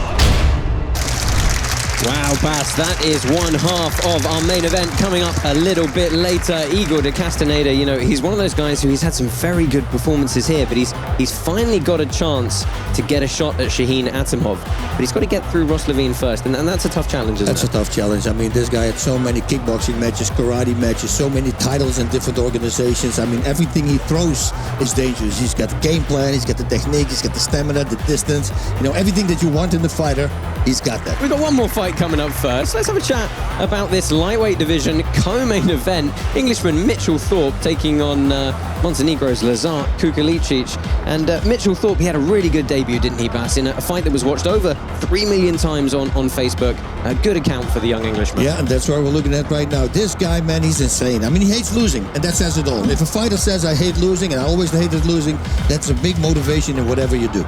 Wow, Bas, that is one half of our main event. Coming up a little bit later, Igor de Castañeda, you know, he's one of those guys who he's had some very good performances here, but he's finally got a chance to get a shot at Shaheen Atamov. But he's got to get through Ross Levine first, and that's a tough challenge, isn't it? That's a tough challenge. I mean, this guy had so many kickboxing matches, karate matches, so many titles in different organizations. I mean, everything he throws is dangerous. He's got the game plan, he's got the technique, he's got the stamina, the distance. You know, everything that you want in the fighter, he's got that. We've got one more fight coming up first. Let's have a chat about this lightweight division co-main event. Englishman Mitchell Thorpe taking on Montenegro's Lazar Kukulicic. And Mitchell Thorpe, he had a really good debut, didn't he, Bas, in a fight that was watched over 3 million times on Facebook. A good account for the young Englishman. Yeah, and that's what we're looking at right now. This guy, man, he's insane. I mean, he hates losing, and that says it all. If a fighter says, I hate losing, and I always hated losing, that's a big motivation in whatever you do.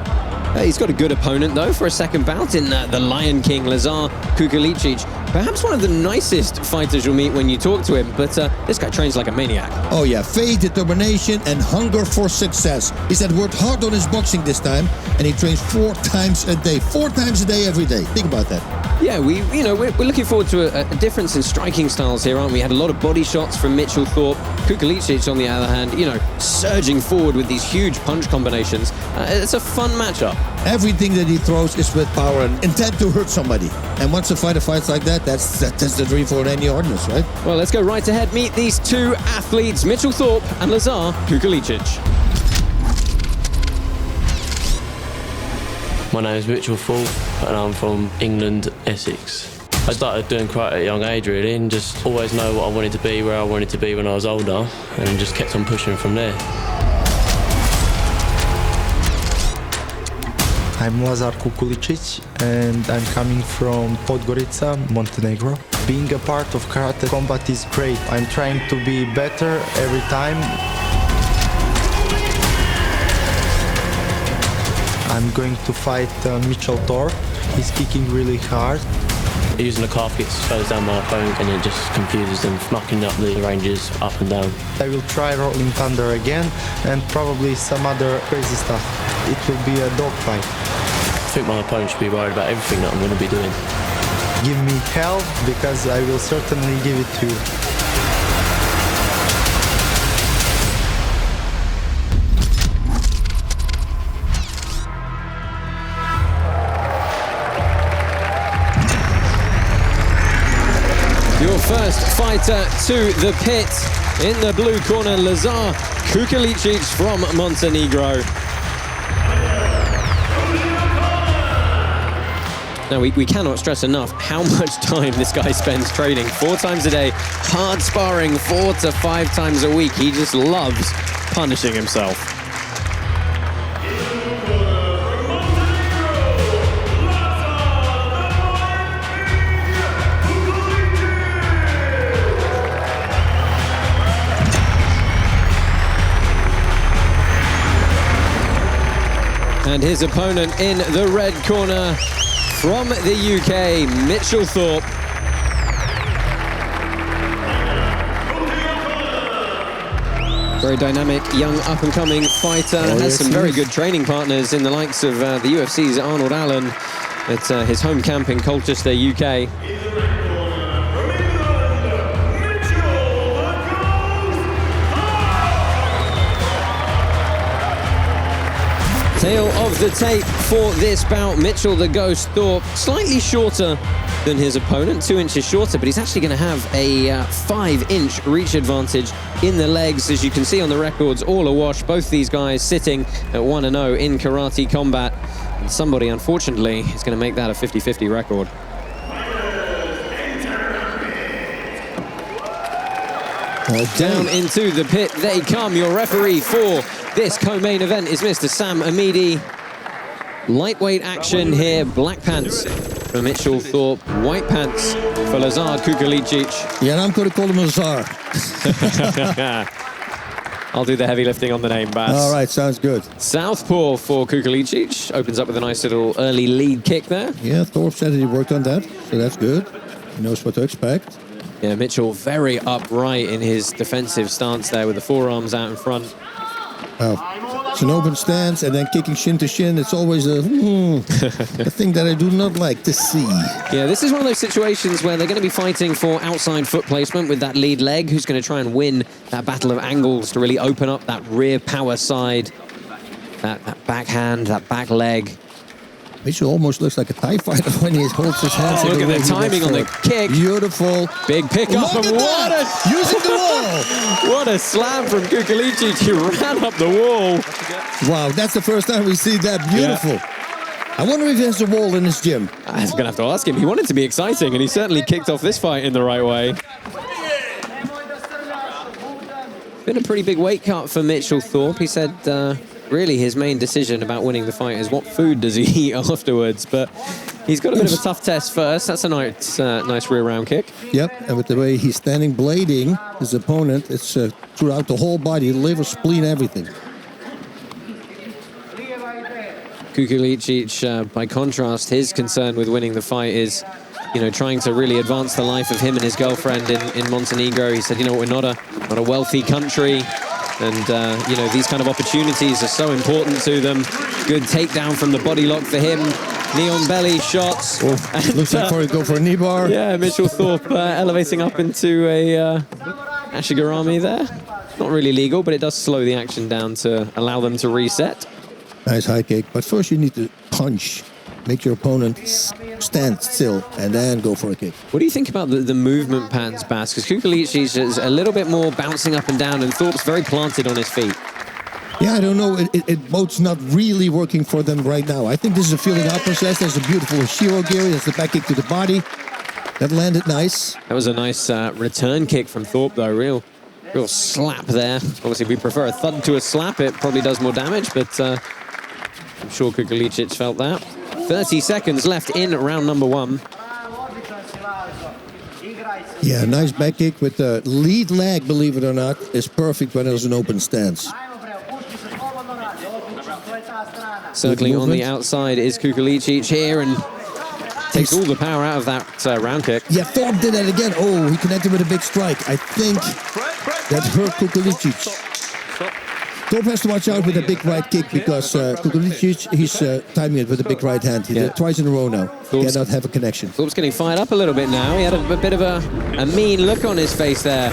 He's got a good opponent, though, for a second bout in the Lion King, Lazar Kukulicic. Perhaps one of the nicest fighters you'll meet when you talk to him, but this guy trains like a maniac. Oh, yeah. Faith, determination, and hunger for success. He's had worked hard on his boxing this time, and he trains 4 times a day. 4 times a day, every day. Think about that. Yeah, we're looking forward to a difference in striking styles here, aren't we? Had a lot of body shots from Mitchell Thorpe. Kukulicic, on the other hand, you know, surging forward with these huge punch combinations. It's a fun matchup. Everything that he throws is with power and intent to hurt somebody. And once a fighter fights like that, that's the dream for any audience, right? Well, let's go right ahead. Meet these two athletes, Mitchell Thorpe and Lazar Kukulicic. My name is Mitchell Thorpe and I'm from England, Essex. I started doing karate at a young age really and just always know what I wanted to be, where I wanted to be when I was older, and just kept on pushing from there. I'm Lazar Kukulicic and I'm coming from Podgorica, Montenegro. Being a part of Karate Combat is great. I'm trying to be better every time. I'm going to fight Mitchell Thorpe. He's kicking really hard. Using the calf kick slows down my opponent and it just confuses them, knocking up the ranges up and down. I will try Rolling Thunder again and probably some other crazy stuff. It will be a dogfight. I think my opponent should be worried about everything that I'm going to be doing. Give me hell because I will certainly give it to you. Your first fighter to the pit in the blue corner, Lazar Kukulicic from Montenegro. Now, we cannot stress enough how much time this guy spends training. 4 times a day, hard sparring 4 to 5 times a week. He just loves punishing himself. And his opponent in the red corner from the UK, Mitchell Thorpe. Very dynamic, young, up-and-coming fighter. Has some very good training partners in the likes of the UFC's Arnold Allen at his home camp in Colchester, UK. Tail of the tape for this bout. Mitchell the Ghost Thorpe, slightly shorter than his opponent, 2 inches shorter, but he's actually going to have a 5-inch reach advantage in the legs. As you can see on the records, all awash. Both these guys sitting at 1-0 in karate combat. And somebody, unfortunately, is going to make that a 50-50 record. Down into the pit they come. Your referee for this co-main event is Mr. Sam Amidi. Lightweight action here. Black pants for Mitchell Thorpe. White pants for Lazar Kukulicic. Yeah, I'm going to call him Lazar. I'll do the heavy lifting on the name, Bas. All right, sounds good. Southpaw for Kukulicic. Opens up with a nice little early lead kick there. Yeah, Thorpe said that he worked on that, so that's good. He knows what to expect. Yeah, Mitchell very upright in his defensive stance there with the forearms out in front. It's an open stance and then kicking shin to shin. It's always a thing that I do not like to see. Yeah, this is one of those situations where they're going to be fighting for outside foot placement with that lead leg, who's going to try and win that battle of angles to really open up that rear power side, that backhand, that back leg. Mitchell almost looks like a TIE fighter when he holds his hands. Look at the timing on the kick. Beautiful. Big pickup. Look And at that! Using the wall. What a slam from Kukulicic. He ran up the wall. Wow, that's the first time we see that. Beautiful. Yeah. I wonder if he has a wall in his gym. I was going to have to ask him. He wanted to be exciting, and he certainly kicked off this fight in the right way. Been a pretty big weight cut for Mitchell Thorpe. He said really his main decision about winning the fight is what food does he eat afterwards. But he's got a bit of a tough test first. That's a nice rear round kick. Yep, and with the way he's standing, blading his opponent, it's throughout the whole body, liver, spleen, everything. Kukulicic, by contrast, his concern with winning the fight is, trying to really advance the life of him and his girlfriend in Montenegro. He said, we're not a wealthy country, and these kind of opportunities are so important to them. Good takedown from the body lock for him. Knee on belly shots. Looks like for go for a knee bar. Yeah, Mitchell Thorpe elevating up into a ashigarami there. Not really legal, but it does slow the action down to allow them to reset. Nice high kick, but first you need to punch. Make your opponent stand still and then go for a kick. What do you think about the movement patterns, Bas? Because Kukulicic is a little bit more bouncing up and down, and Thorpe's very planted on his feet. Yeah, I don't know. Both's not really working for them right now. I think this is a feeling out process. There's a beautiful Shiro Giri. There's the back kick to the body. That landed nice. That was a nice return kick from Thorpe, though. Real slap there. Obviously, we prefer a thud to a slap. It probably does more damage, but I'm sure Kukulicic felt that. 30 seconds left in round number one. Yeah, nice back kick with the lead leg, believe it or not, is perfect when there's an open stance. Circling on the outside is Kukulicic here and takes all the power out of that round kick. Yeah, Thorpe did that again. Oh, he connected with a big strike. I think that hurt Kukulicic. Thorpe has to watch out with a big right kick because Kukulicic, he's timing it with a big right hand. He did it twice in a row now. He cannot have a connection. Thorpe's getting fired up a little bit now. He had a bit of a mean look on his face there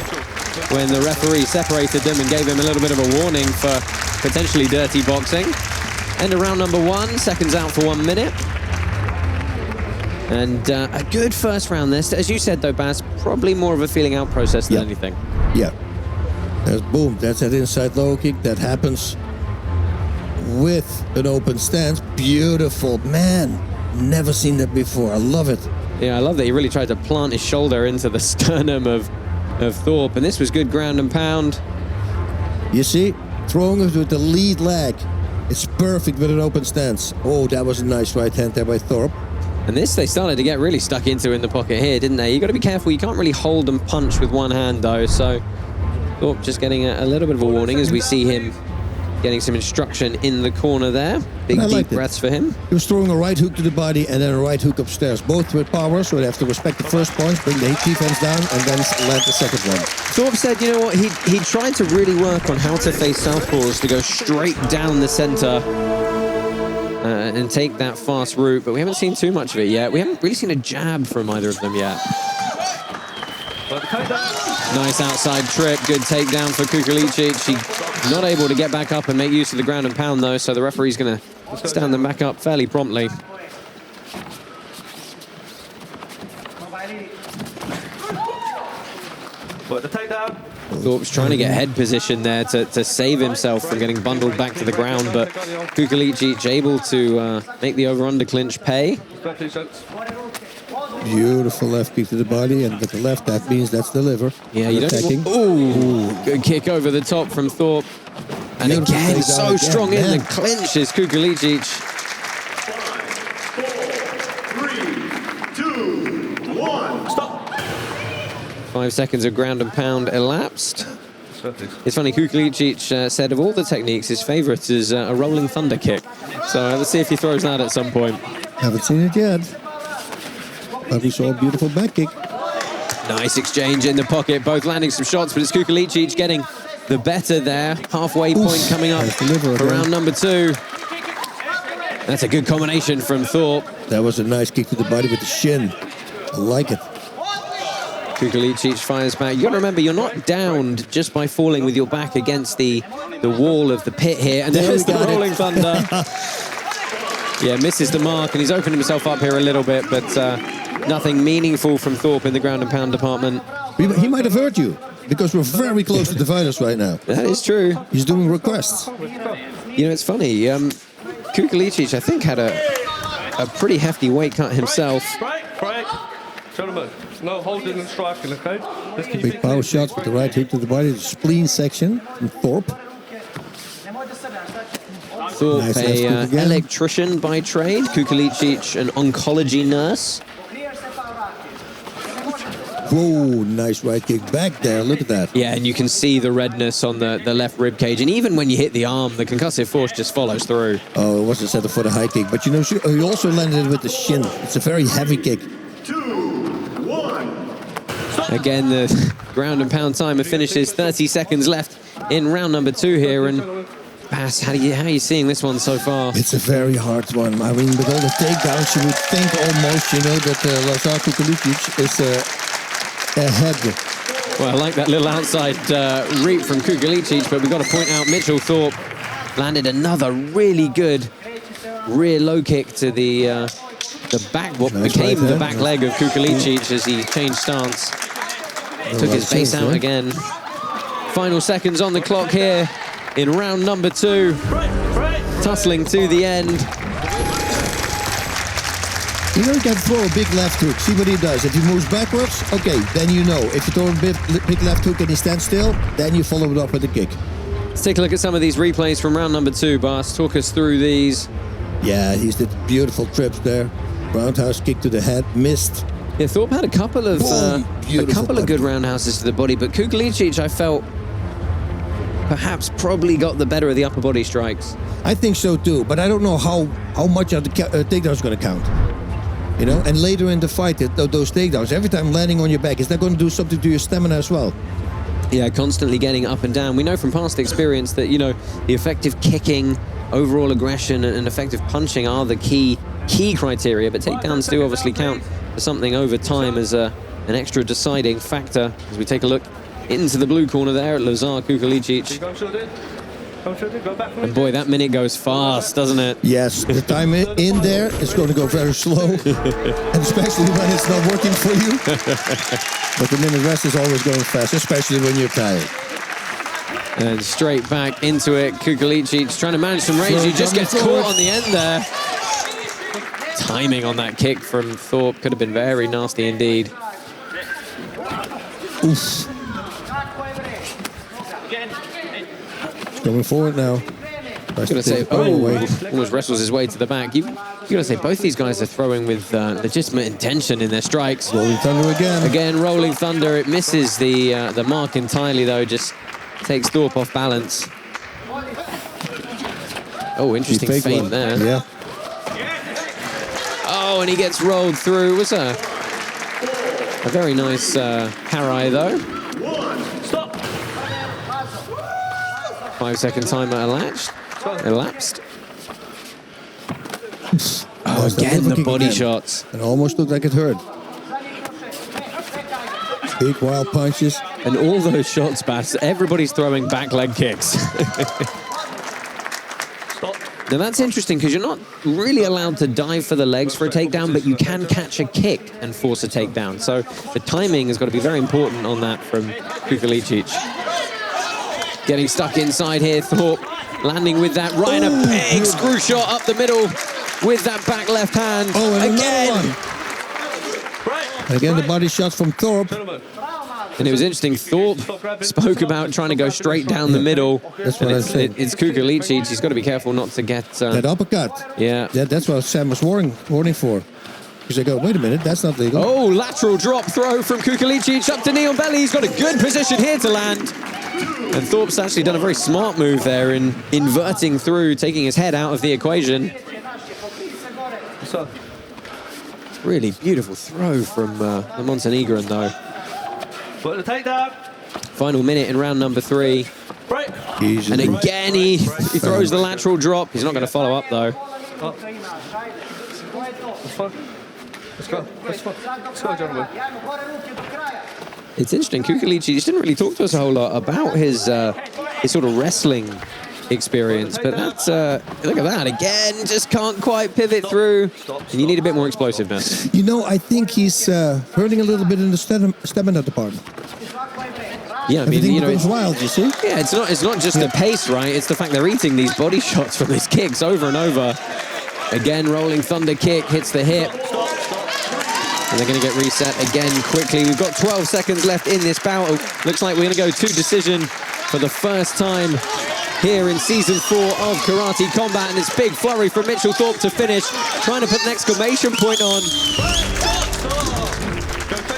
when the referee separated them and gave him a little bit of a warning for potentially dirty boxing. End of round number one, seconds out for 1 minute. And a good first round there. As you said though, Bas, probably more of a feeling out process than anything. Yeah. There's boom, that's that inside low kick that happens with an open stance. Beautiful, man. Never seen that before. I love it. Yeah, I love that he really tried to plant his shoulder into the sternum of Thorpe, and this was good ground and pound. You see, throwing it with the lead leg. It's perfect with an open stance. Oh, that was a nice right hand there by Thorpe. And this they started to get really stuck into in the pocket here, didn't they? You got to be careful. You can't really hold and punch with one hand though, so Thorpe just getting a little bit of a warning as we see him getting some instruction in the corner there. Big deep breaths for him. He was throwing a right hook to the body and then a right hook upstairs, both with power, so they have to respect the first punch, bring the defense down, and then land the second one. Thorpe said, you know what, he tried to really work on how to face southpaws to go straight down the center and take that fast route, but we haven't seen too much of it yet. We haven't really seen a jab from either of them yet. Nice outside trip, good takedown for Kukulicic. She's not able to get back up and make use of the ground and pound though, so the referee's going to stand them back up fairly promptly. Thorpe's trying to get head position there to save himself from getting bundled back to the ground, but Kukulicic able to make the over-under clinch pay. Beautiful left kick to the body, and with the left, that means that's the liver. Yeah, you don't. Ooh, good kick over the top from Thorpe. And again, so strong in the clinch is Kukulicic. 3, 2, 1, stop. 5 seconds of ground and pound elapsed. It's funny, Kukulicic said of all the techniques, his favorite is a rolling thunder kick. So let's see if he throws that at some point. Haven't seen it yet. But we saw a beautiful back kick. Nice exchange in the pocket, both landing some shots, but it's Kukulicic getting the better there. Halfway point coming up for round number 2. That's a good combination from Thorpe. That was a nice kick to the body with the shin. I like it. Kukulicic fires back. You got to remember, you're not downed just by falling with your back against the wall of the pit here. And there's the rolling thunder. Yeah, misses the mark, and he's opened himself up here a little bit, but nothing meaningful from Thorpe in the ground and pound department. He might have hurt you, because we're very close to the fighters right now. That is true. He's doing requests. You know, it's funny. Kukulicic, I think, had a pretty hefty weight cut himself. Break. Gentlemen, no holding and striking, okay? Let's keep Big power shots with the right hip to the body, the spleen section from Thorpe. Thorpe, Nice an electrician by trade. Kukulicic, an oncology nurse. Whoa, nice right kick back there. Look at that. Yeah, and you can see the redness on the left rib cage. And even when you hit the arm, the concussive force just follows through. Oh, it wasn't set up for the high kick. But you know, he also landed it with the shin. It's a very heavy kick. 2, 1. Again, the ground and pound timer finishes. 30 seconds left in round number 2 here. And Bass, how are you seeing this one so far? It's a very hard one. I mean, with all the takedowns, you would think almost, you know, that Lazar Kukulicic is ahead. Well, I like that little outside reap from Kukulicic, but we've got to point out Mitchell Thorpe landed another really good rear low kick to the back, what became the back leg of Kukulicic as he changed stance. Took his base out again. Final seconds on the clock here in round number 2. Tussling to the end. You know, you can throw a big left hook. See what he does. If he moves backwards, okay, then you know. If you throw a big left hook and he stands still, then you follow it up with a kick. Let's take a look at some of these replays from round number 2, Bas. Talk us through these. Yeah, he's did beautiful trips there. Roundhouse kick to the head, missed. Yeah, Thorpe had a couple of good roundhouses to the body, but Kukulicic, I felt, perhaps probably got the better of the upper body strikes. I think so too, but I don't know how much of the takedown's going to count. You know, and later in the fight, those takedowns, every time landing on your back, is that going to do something to your stamina as well? Yeah, constantly getting up and down. We know from past experience that, you know, the effective kicking, overall aggression, and effective punching are the key criteria, but takedowns do obviously count for something over time as an extra deciding factor. As we take a look into the blue corner there at Lazar Kukulicic. And boy, that minute goes fast, doesn't it? Yes, the time in there is going to go very slow, and especially when it's not working for you. But the minute rest is always going fast, especially when you're tired. And straight back into it. Kukulicic trying to manage some range. He just gets caught on the end there. Timing on that kick from Thorpe could have been very nasty indeed. Oof. Going forward now. Almost wrestles his way to the back. You got to say, both these guys are throwing with legitimate intention in their strikes. Rolling Thunder again. Again, Rolling Thunder. It misses the mark entirely, though. Just takes Thorpe off balance. Oh, interesting feint there. Yeah. Oh, and he gets rolled through. It was a very nice harai, though. 5-second timer elapsed. Oh, again, the body shots. It almost looked like it hurt. Big wild punches. And all those shots, Bas, everybody's throwing back leg kicks. Now that's interesting because you're not really allowed to dive for the legs for a takedown, but you can catch a kick and force a takedown. So the timing has got to be very important on that from Kukulicic. Getting stuck inside here, Thorpe landing with that right, and a big screw shot up the middle with that back left hand. Oh, and again. And again, the body shots from Thorpe. And it was interesting, Thorpe spoke about trying to go straight down the middle. That's what I said. It's Kukulicic. He's got to be careful not to get... that uppercut. Yeah. That's what Sam was warning for. Because they go, wait a minute, that's not legal. Oh, lateral drop throw from Kukulicic up to knee on belly. He's got a good position here to land. And Thorpe's actually done a very smart move there in inverting through, taking his head out of the equation. Really beautiful throw from the Montenegrin, though. Put the takedown. Final minute in round number 3. And again, he throws the lateral drop. He's not going to follow up, though. It's interesting. Kukalichi just didn't really talk to us a whole lot about his sort of wrestling experience, but that's look at that again. Just can't quite pivot through, and you need a bit more explosiveness. You know, I think he's hurting a little bit in the stamina department. Yeah, I mean, you know, it's wild. You see? Yeah, it's not just the pace, right? It's the fact they're eating these body shots from these kicks over and over. Again, rolling thunder kick hits the hip. And they're going to get reset again quickly. We've got 12 seconds left in this bout. Looks like we're going to go to decision for the first time here in Season 4 of Karate Combat. And it's big flurry from Mitchell Thorpe to finish, trying to put an exclamation point on.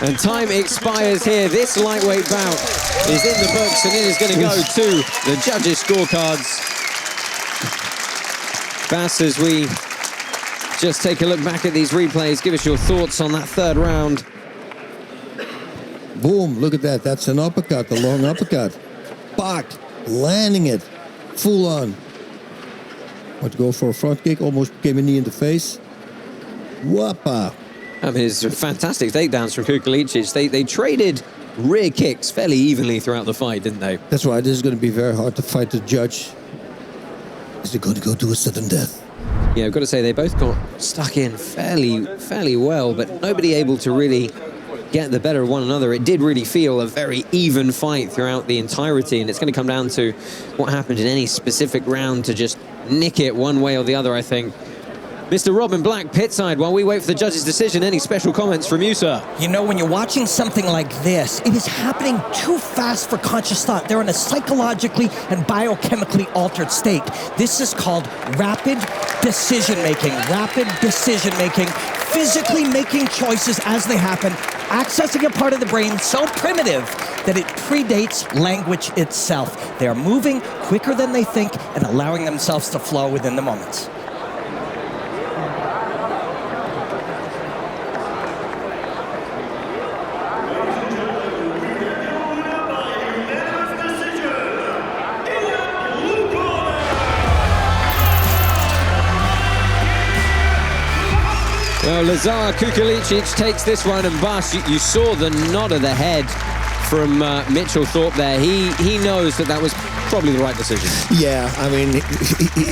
And time expires here. This lightweight bout is in the books, and it is going to go to the judges' scorecards. Bass, as we just take a look back at these replays, give us your thoughts on that third round. Boom, look at that. That's an uppercut, the long uppercut. Parked, landing it, full on. Want to go for a front kick, almost came a knee in the face. Whoppa. I mean, it's fantastic takedowns from Kukulicic. They traded rear kicks fairly evenly throughout the fight, didn't they? That's right. This is going to be very hard to fight the judge. Is it going to go to a sudden death? Yeah, I've got to say, they both got stuck in fairly well, but nobody able to really get the better of one another. It did really feel a very even fight throughout the entirety, and it's going to come down to what happened in any specific round to just nick it one way or the other, I think. Mr. Robin Black, pitside, while we wait for the judge's decision. Any special comments from you, sir? You know, when you're watching something like this, it is happening too fast for conscious thought. They're in a psychologically and biochemically altered state. This is called rapid decision-making. Rapid decision-making, physically making choices as they happen, accessing a part of the brain so primitive that it predates language itself. They are moving quicker than they think and allowing themselves to flow within the moments. Well, Lazar Kukulicic takes this one, and Bas, you saw the nod of the head from Mitchell Thorpe there. He knows that was probably the right decision. Yeah, I mean,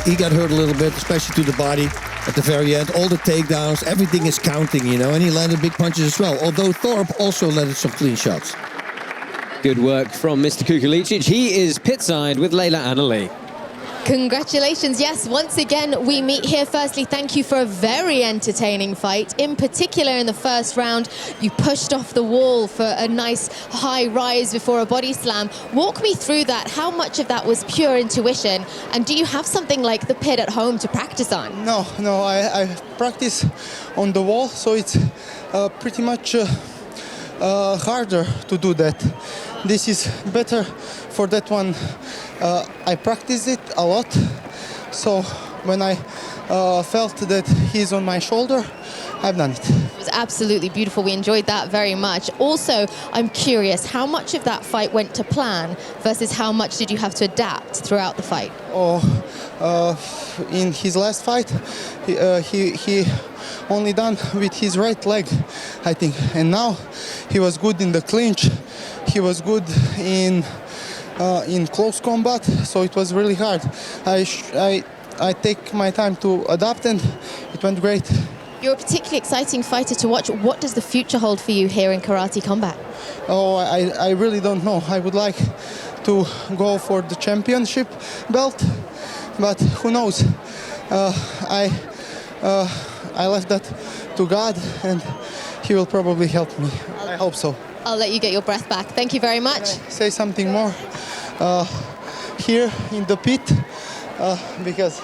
he got hurt a little bit, especially to the body at the very end. All the takedowns, everything is counting, you know, and he landed big punches as well. Although Thorpe also landed some clean shots. Good work from Mr. Kukulicic. He is pitside with Leila Anali. Congratulations. Yes, once again, we meet here. Firstly, thank you for a very entertaining fight. In particular, in the first round, you pushed off the wall for a nice high rise before a body slam. Walk me through that. How much of that was pure intuition? And do you have something like the pit at home to practice on? No, I practice on the wall, so it's pretty much harder to do that. This is better for that one. I practiced it a lot, so when I felt that he's on my shoulder, I've done it. It was absolutely beautiful. We enjoyed that very much. Also, I'm curious, how much of that fight went to plan versus how much did you have to adapt throughout the fight? In his last fight, he only done with his right leg, I think. And now he was good in the clinch. He was good in close combat, so it was really hard. I take my time to adapt, and it went great. You're a particularly exciting fighter to watch. What does the future hold for you here in Karate Combat? Oh, I really don't know. I would like to go for the championship belt, but who knows? I left that to God, and He will probably help me. I hope so. I'll let you get your breath back. Thank you very much. Say something more. Here in the pit, because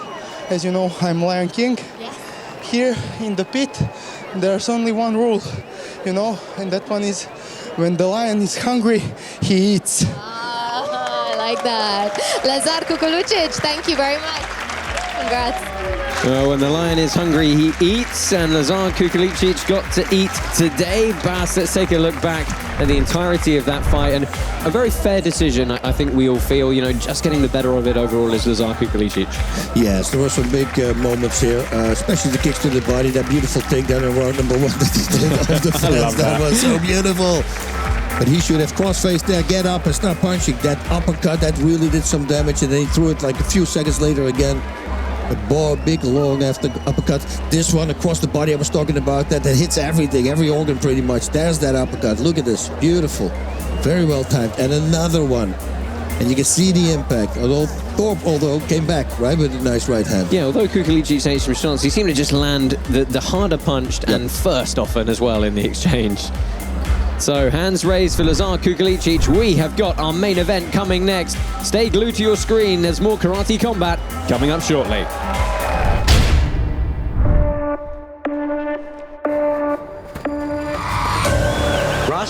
as you know, I'm Lion King. Yes. Here in the pit, there's only one rule, you know, and that one is when the lion is hungry, he eats. I like that. Lazar Kukulicic, thank you very much. Congrats. Well, when the lion is hungry, he eats, and Lazar Kukulicic got to eat today. Bas, let's take a look back the entirety of that fight, and a very fair decision, I think we all feel. You know, just getting the better of it overall is Lazar Kukulicic. Yes, there were some big moments here, especially the kicks to the body, that beautiful takedown in round number 1 that he did off the fence. That was so beautiful. But he should have cross-faced there, get up and start punching. That uppercut, that really did some damage, and then he threw it like a few seconds later again. A big, long after uppercut. This one across the body I was talking about, that hits everything, every organ pretty much. There's that uppercut. Look at this. Beautiful. Very well timed. And another one. And you can see the impact. Although Thorpe, came back, right, with a nice right hand. Yeah, although Kukulicic takes some shots, he seemed to just land the harder punched and first often as well in the exchange. So, hands raised for Lazar Kukulicic. We have got our main event coming next. Stay glued to your screen. There's more Karate Combat coming up shortly.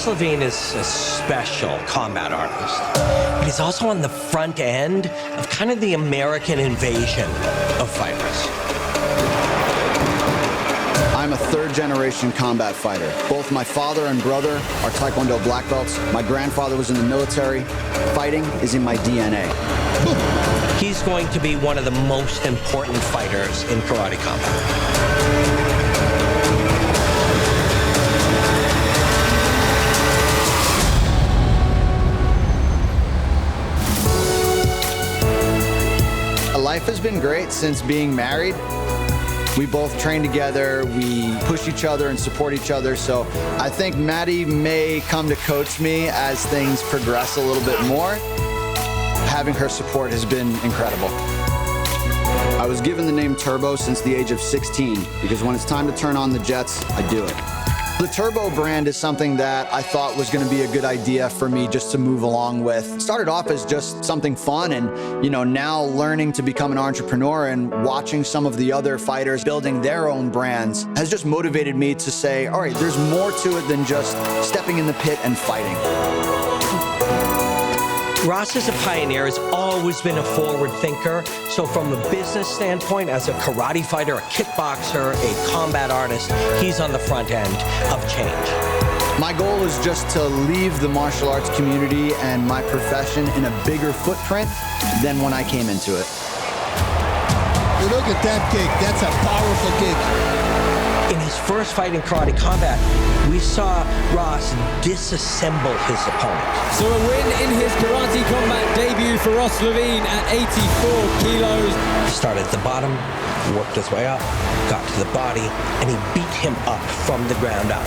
Levine is a special combat artist, but he's also on the front end of kind of the American invasion of fighters. I'm a third-generation combat fighter. Both my father and brother are Taekwondo black belts. My grandfather was in the military. Fighting is in my DNA. He's going to be one of the most important fighters in karate combat. Life has been great since being married. We both train together, we push each other and support each other, so I think Maddie may come to coach me as things progress a little bit more. Having her support has been incredible. I was given the name Turbo since the age of 16 because when it's time to turn on the jets, I do it. The Turbo brand is something that I thought was going to be a good idea for me just to move along with. It started off as just something fun, and now learning to become an entrepreneur and watching some of the other fighters building their own brands has just motivated me to say, all right, there's more to it than just stepping in the pit and fighting. Ross is a pioneer, has always been a forward thinker. So from a business standpoint, as a karate fighter, a kickboxer, a combat artist, he's on the front end of change. My goal is just to leave the martial arts community and my profession in a bigger footprint than when I came into it. Look at that kick. That's a powerful kick. In his first fight in karate combat, we saw Ross disassemble his opponent. So a win in his karate combat debut for Ross Levine at 84 kilos. He started at the bottom, worked his way up, got to the body, and he beat him up from the ground up.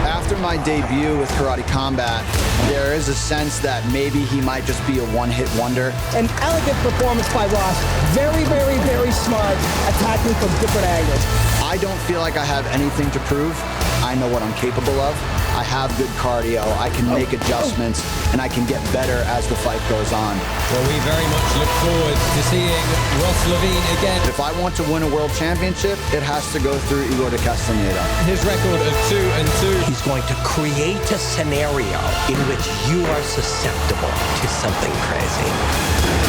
After my debut with Karate Combat, there is a sense that maybe he might just be a one-hit wonder. An elegant performance by Ross. Very, very, very smart, attacking from different angles. I don't feel like I have anything to prove. I know what I'm capable of. I have good cardio. I can make adjustments, and I can get better as the fight goes on. Well, we very much look forward to seeing Ross Levine again. If I want to win a world championship, it has to go through Igor Castañeda. His record of 2-2. He's going to create a scenario in which you are susceptible to something crazy.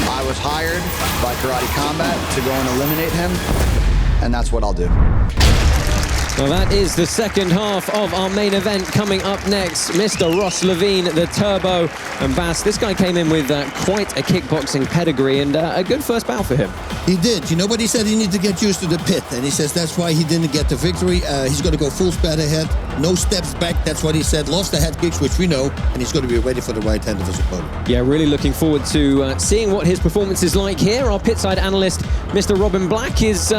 I was hired by Karate Combat to go and eliminate him, and that's what I'll do. Well, that is the second half of our main event. Coming up next, Mr. Ross Levine, the Turbo. And Bas, this guy came in with quite a kickboxing pedigree and a good first bout for him. He did, but he said he needed to get used to the pit. And he says that's why he didn't get the victory. He's going to go full spat ahead, no steps back. That's what he said. Lost the head kicks, which we know. And he's going to be ready for the right hand of his opponent. Yeah, really looking forward to seeing what his performance is like here. Our pitside analyst, Mr. Robin Black, is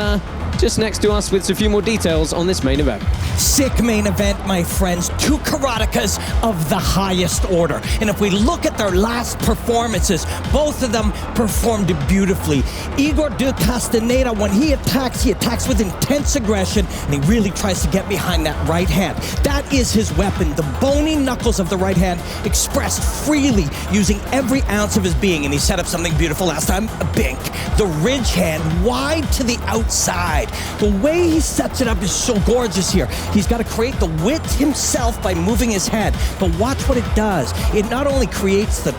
just next to us with a few more details on this main event. Sick main event, my friends. Two karatekas of the highest order. And if we look at their last performances, both of them performed beautifully. Igor Castañeda, when he attacks with intense aggression, and he really tries to get behind that right hand. That is his weapon. The bony knuckles of the right hand expressed freely, using every ounce of his being. And he set up something beautiful last time, a bink. The ridge hand wide to the outside. fight. The way he sets it up is so gorgeous here. He's got to create the width himself by moving his head. But watch what it does. It not only creates the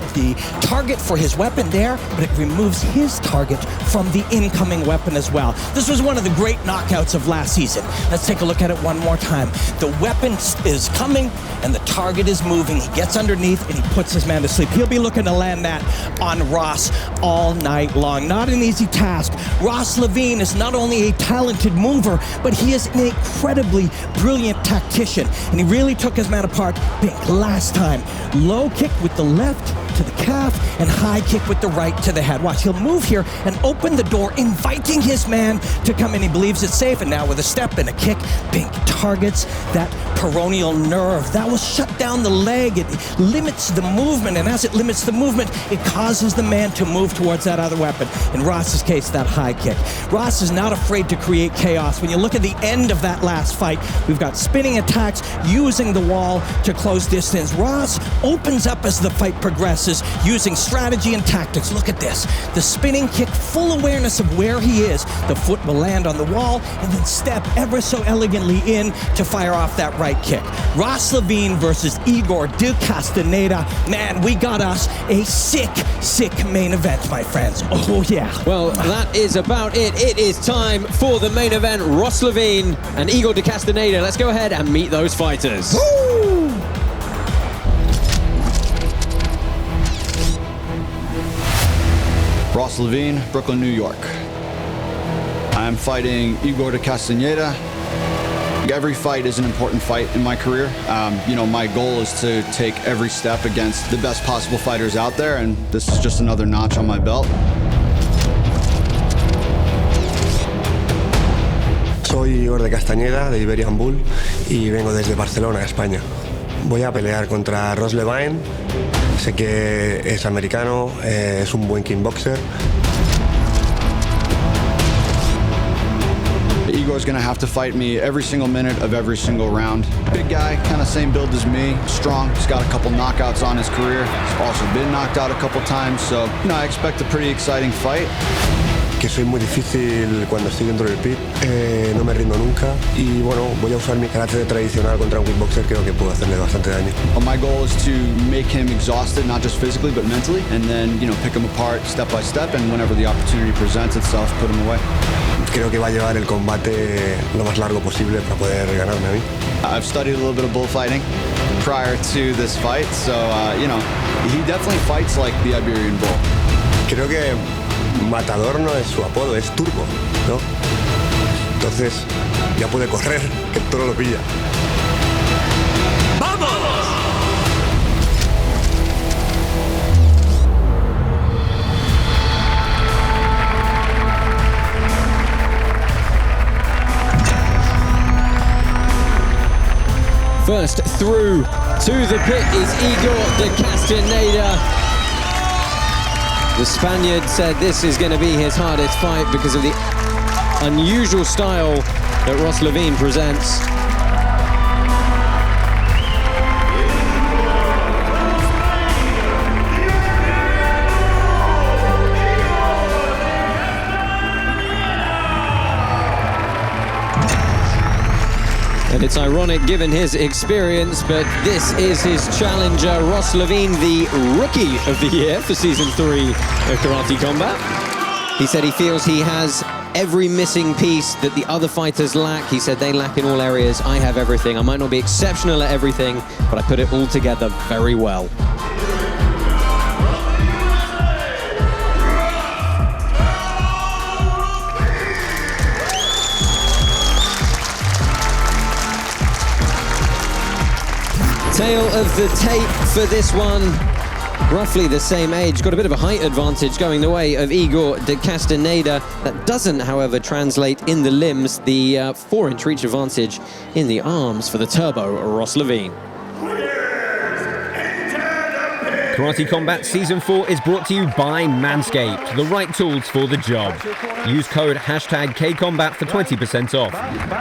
target for his weapon there, but it removes his target from the incoming weapon as well. This was one of the great knockouts of last season. Let's take a look at it one more time. The weapon is coming and the target is moving. He gets underneath and he puts his man to sleep. He'll be looking to land that on Ross all night long. Not an easy task. Ross Levine is not only a talented mover, but he is an incredibly brilliant tactician. And he really took his man apart big last time. Low kick with the left to the calf and high kick with the right to the head. Watch, he'll move here and open the door, inviting his man to come in. He believes it's safe, and now with a step and a kick, Pink targets that peroneal nerve. That will shut down the leg. It limits the movement, and as it limits the movement, it causes the man to move towards that other weapon. In Ross's case, that high kick. Ross is not afraid to create chaos. When you look at the end of that last fight, we've got spinning attacks using the wall to close distance. Ross opens up as the fight progresses, using strategy and tactics. Look at this. The spinning kick, full awareness of where he is. The foot will land on the wall and then step ever so elegantly in to fire off that right kick. Ross Levine versus Igor de Castañeda. Man, we got us a sick main event, my friends. Oh, yeah. Well, that is about it. It is time for the main event. Ross Levine and Igor de Castañeda. Let's go ahead and meet those fighters. Woo! Ross Levine, Brooklyn, New York. I'm fighting Igor de Castañeda. Every fight is an important fight in my career. My goal is to take every step against the best possible fighters out there, and this is just another notch on my belt. Soy Igor de Castañeda, de Iberian Bull, y vengo desde Barcelona, España. Voy a pelear contra Ross Levine. Sé que es americano, es un buen kickboxer. Igor's gonna have to fight me every single minute of every single round. Big guy, kind of same build as me, strong. He's got a couple knockouts on his career. He's also been knocked out a couple times, so I expect a pretty exciting fight. Que soy muy difícil cuando estoy dentro del pit, no me rindo nunca y bueno, voy a usar mi karate tradicional contra un kickboxer, creo que puedo hacerle bastante daño. My goal is to make him exhausted, not just physically but mentally, and then pick him apart step by step, and whenever the opportunity presents itself, put him away. Creo que va a llevar el combate lo más largo posible para poder ganarme a mí. I've studied a little bit of bullfighting prior to this fight, so he definitely fights like the Iberian Bull. Creo que Matador no es su apodo, es Turbo, ¿no? Entonces ya puede correr, que el toro lo pilla. ¡Vamos! First through to the pit is Igor de Castañeda. The Spaniard said this is going to be his hardest fight because of the unusual style that Ross Levine presents. And it's ironic given his experience, but this is his challenger, Ross Levine, the Rookie of the Year for Season 3 of Karate Combat. He said he feels he has every missing piece that the other fighters lack. He said they lack in all areas. I have everything. I might not be exceptional at everything, but I put it all together very well. Tail of the tape for this one. Roughly the same age. Got a bit of a height advantage going the way of Igor de Castañeda. That doesn't, however, translate in the limbs. The 4-inch reach advantage in the arms for the turbo Ross Levine. Karate Combat Season 4 is brought to you by Manscaped, the right tools for the job. Use code #KCombat for 20% off.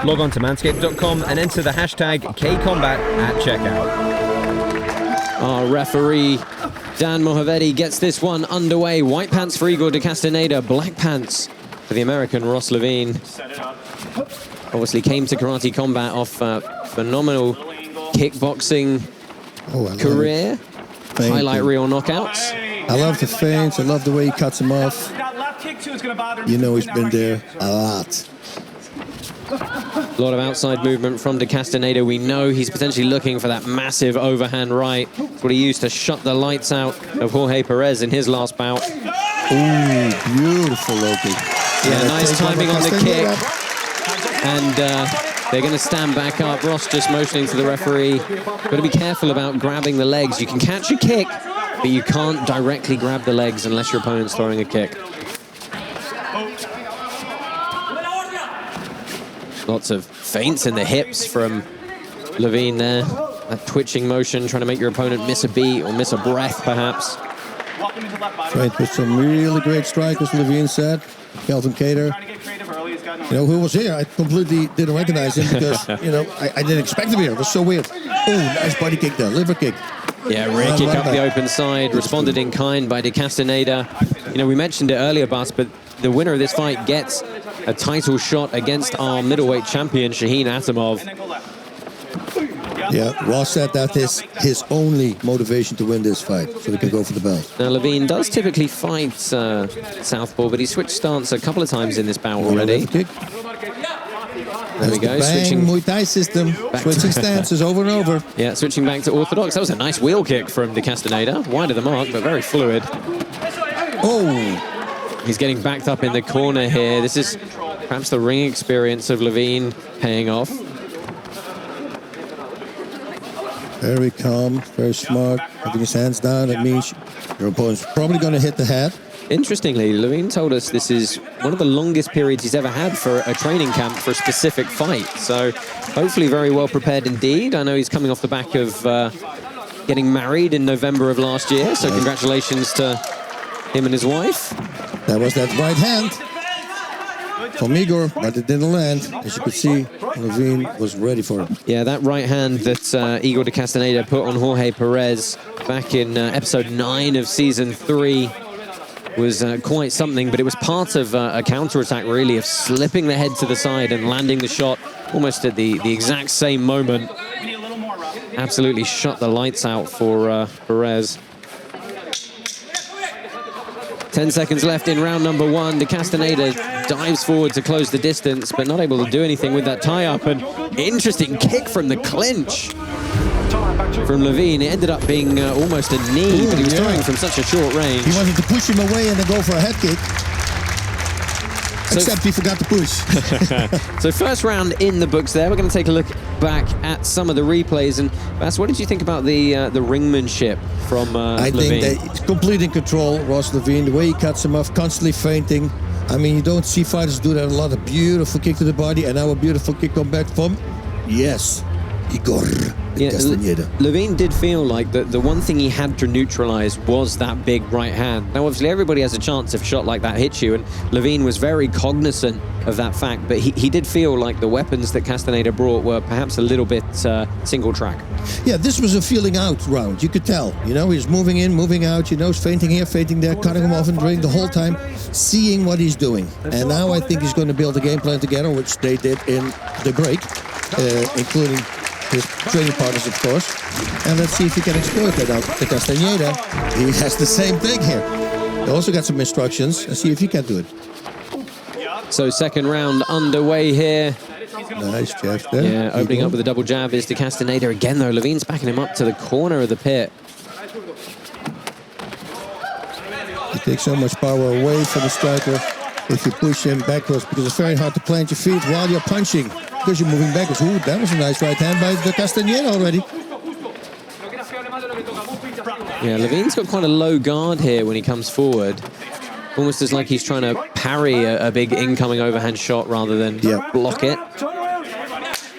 Log on to manscaped.com and enter the #KCombat at checkout. Our referee, Dan Mohavedi, gets this one underway. White pants for Igor de Castañeda, black pants for the American, Ross Levine. Obviously came to karate combat off phenomenal kickboxing career. Highlight reel knockouts. I love the feints. I love the way he cuts him off. You know he's been there a lot. A lot of outside movement from Castañeda. We know he's potentially looking for that massive overhand right. That's what he used to shut the lights out of Jorge Perez in his last bout. Ooh, beautiful low kick. Yeah, nice timing on the kick. And they're going to stand back up. Ross just motioning to the referee. Got to be careful about grabbing the legs. You can catch a kick, but you can't directly grab the legs unless your opponent's throwing a kick. Lots of feints in the hips from Levine there. That twitching motion, trying to make your opponent miss a beat or miss a breath, perhaps. Trained with some really great strikers, Levine said. Kelvin Cater. You know, who was here? I completely didn't recognize him because, you know, I didn't expect him here. It was so weird. Oh, nice body kick there, liver kick. Yeah, rear kick up the open side, responded in kind by Castañeda. You know, we mentioned it earlier, Bas, but the winner of this fight gets a title shot against our middleweight champion, Shaheen Atamov. Yeah, Ross said that is his only motivation to win this fight, so he can go for the belt. Now, Levine does typically fight southpaw, but he switched stance a couple of times in this bout already. There we go, switching Muay Thai system, switching stances over and over. Yeah, switching back to orthodox. That was a nice wheel kick from Castañeda. Wide of the mark, but very fluid. Oh! He's getting backed up in the corner here. This is perhaps the ring experience of Levine paying off. Very calm, very smart, having his hands down. That means your opponent's probably going to hit the head. Interestingly, Levine told us this is one of the longest periods he's ever had for a training camp for a specific fight. So hopefully very well prepared indeed. I know he's coming off the back of getting married in November of last year. So congratulations to him and his wife. That was that right hand from Igor, but it didn't land. As you could see, Levine was ready for it. Yeah, that right hand that Igor Castañeda put on Jorge Perez back in episode 9 of season 3 was quite something, but it was part of a counterattack, really, of slipping the head to the side and landing the shot almost at the exact same moment. Absolutely shut the lights out for Perez. 10 seconds left in round number 1. Castañeda dives forward to close the distance, but not able to do anything with that tie-up. And interesting kick from the clinch from Levine. It ended up being almost a knee, but he was throwing from such a short range. He wanted to push him away and then go for a head kick. Except he forgot to push. So first round in the books there. We're going to take a look back at some of the replays. And Bas, what did you think about the ringmanship from Levine? I think that he's complete in control, Ross Levine. The way he cuts him off, constantly feinting. I mean, you don't see fighters do that a lot. A beautiful kick to the body, and now a beautiful kick come back from, yes, Igor Castañeda. Levine did feel like the one thing he had to neutralize was that big right hand. Now, obviously, everybody has a chance if a shot like that hits you, and Levine was very cognizant of that fact, but he did feel like the weapons that Castañeda brought were perhaps a little bit single track. Yeah, this was a feeling out round. You could tell. You know, he's moving in, moving out. You know, he's feinting here, feinting there, cutting him off and drilling the whole time, seeing what he's doing. And now I think he's going to build a game plan together, which they did in the break, including his training partners, of course. And let's see if he can exploit that out. The Castañeda, he has the same thing here. He also got some instructions. Let's see if he can do it. So second round underway here. Nice jab there. Yeah, opening up with a double jab is Castañeda again, though. Levine's backing him up to the corner of the pit. You take so much power away from the striker if you push him backwards, because it's very hard to plant your feet while you're punching, because you're moving backwards. Ooh, that was a nice right hand by the Castañeda already. Yeah, Levine's got quite a low guard here when he comes forward. Almost as like he's trying to parry a big incoming overhand shot rather than block it.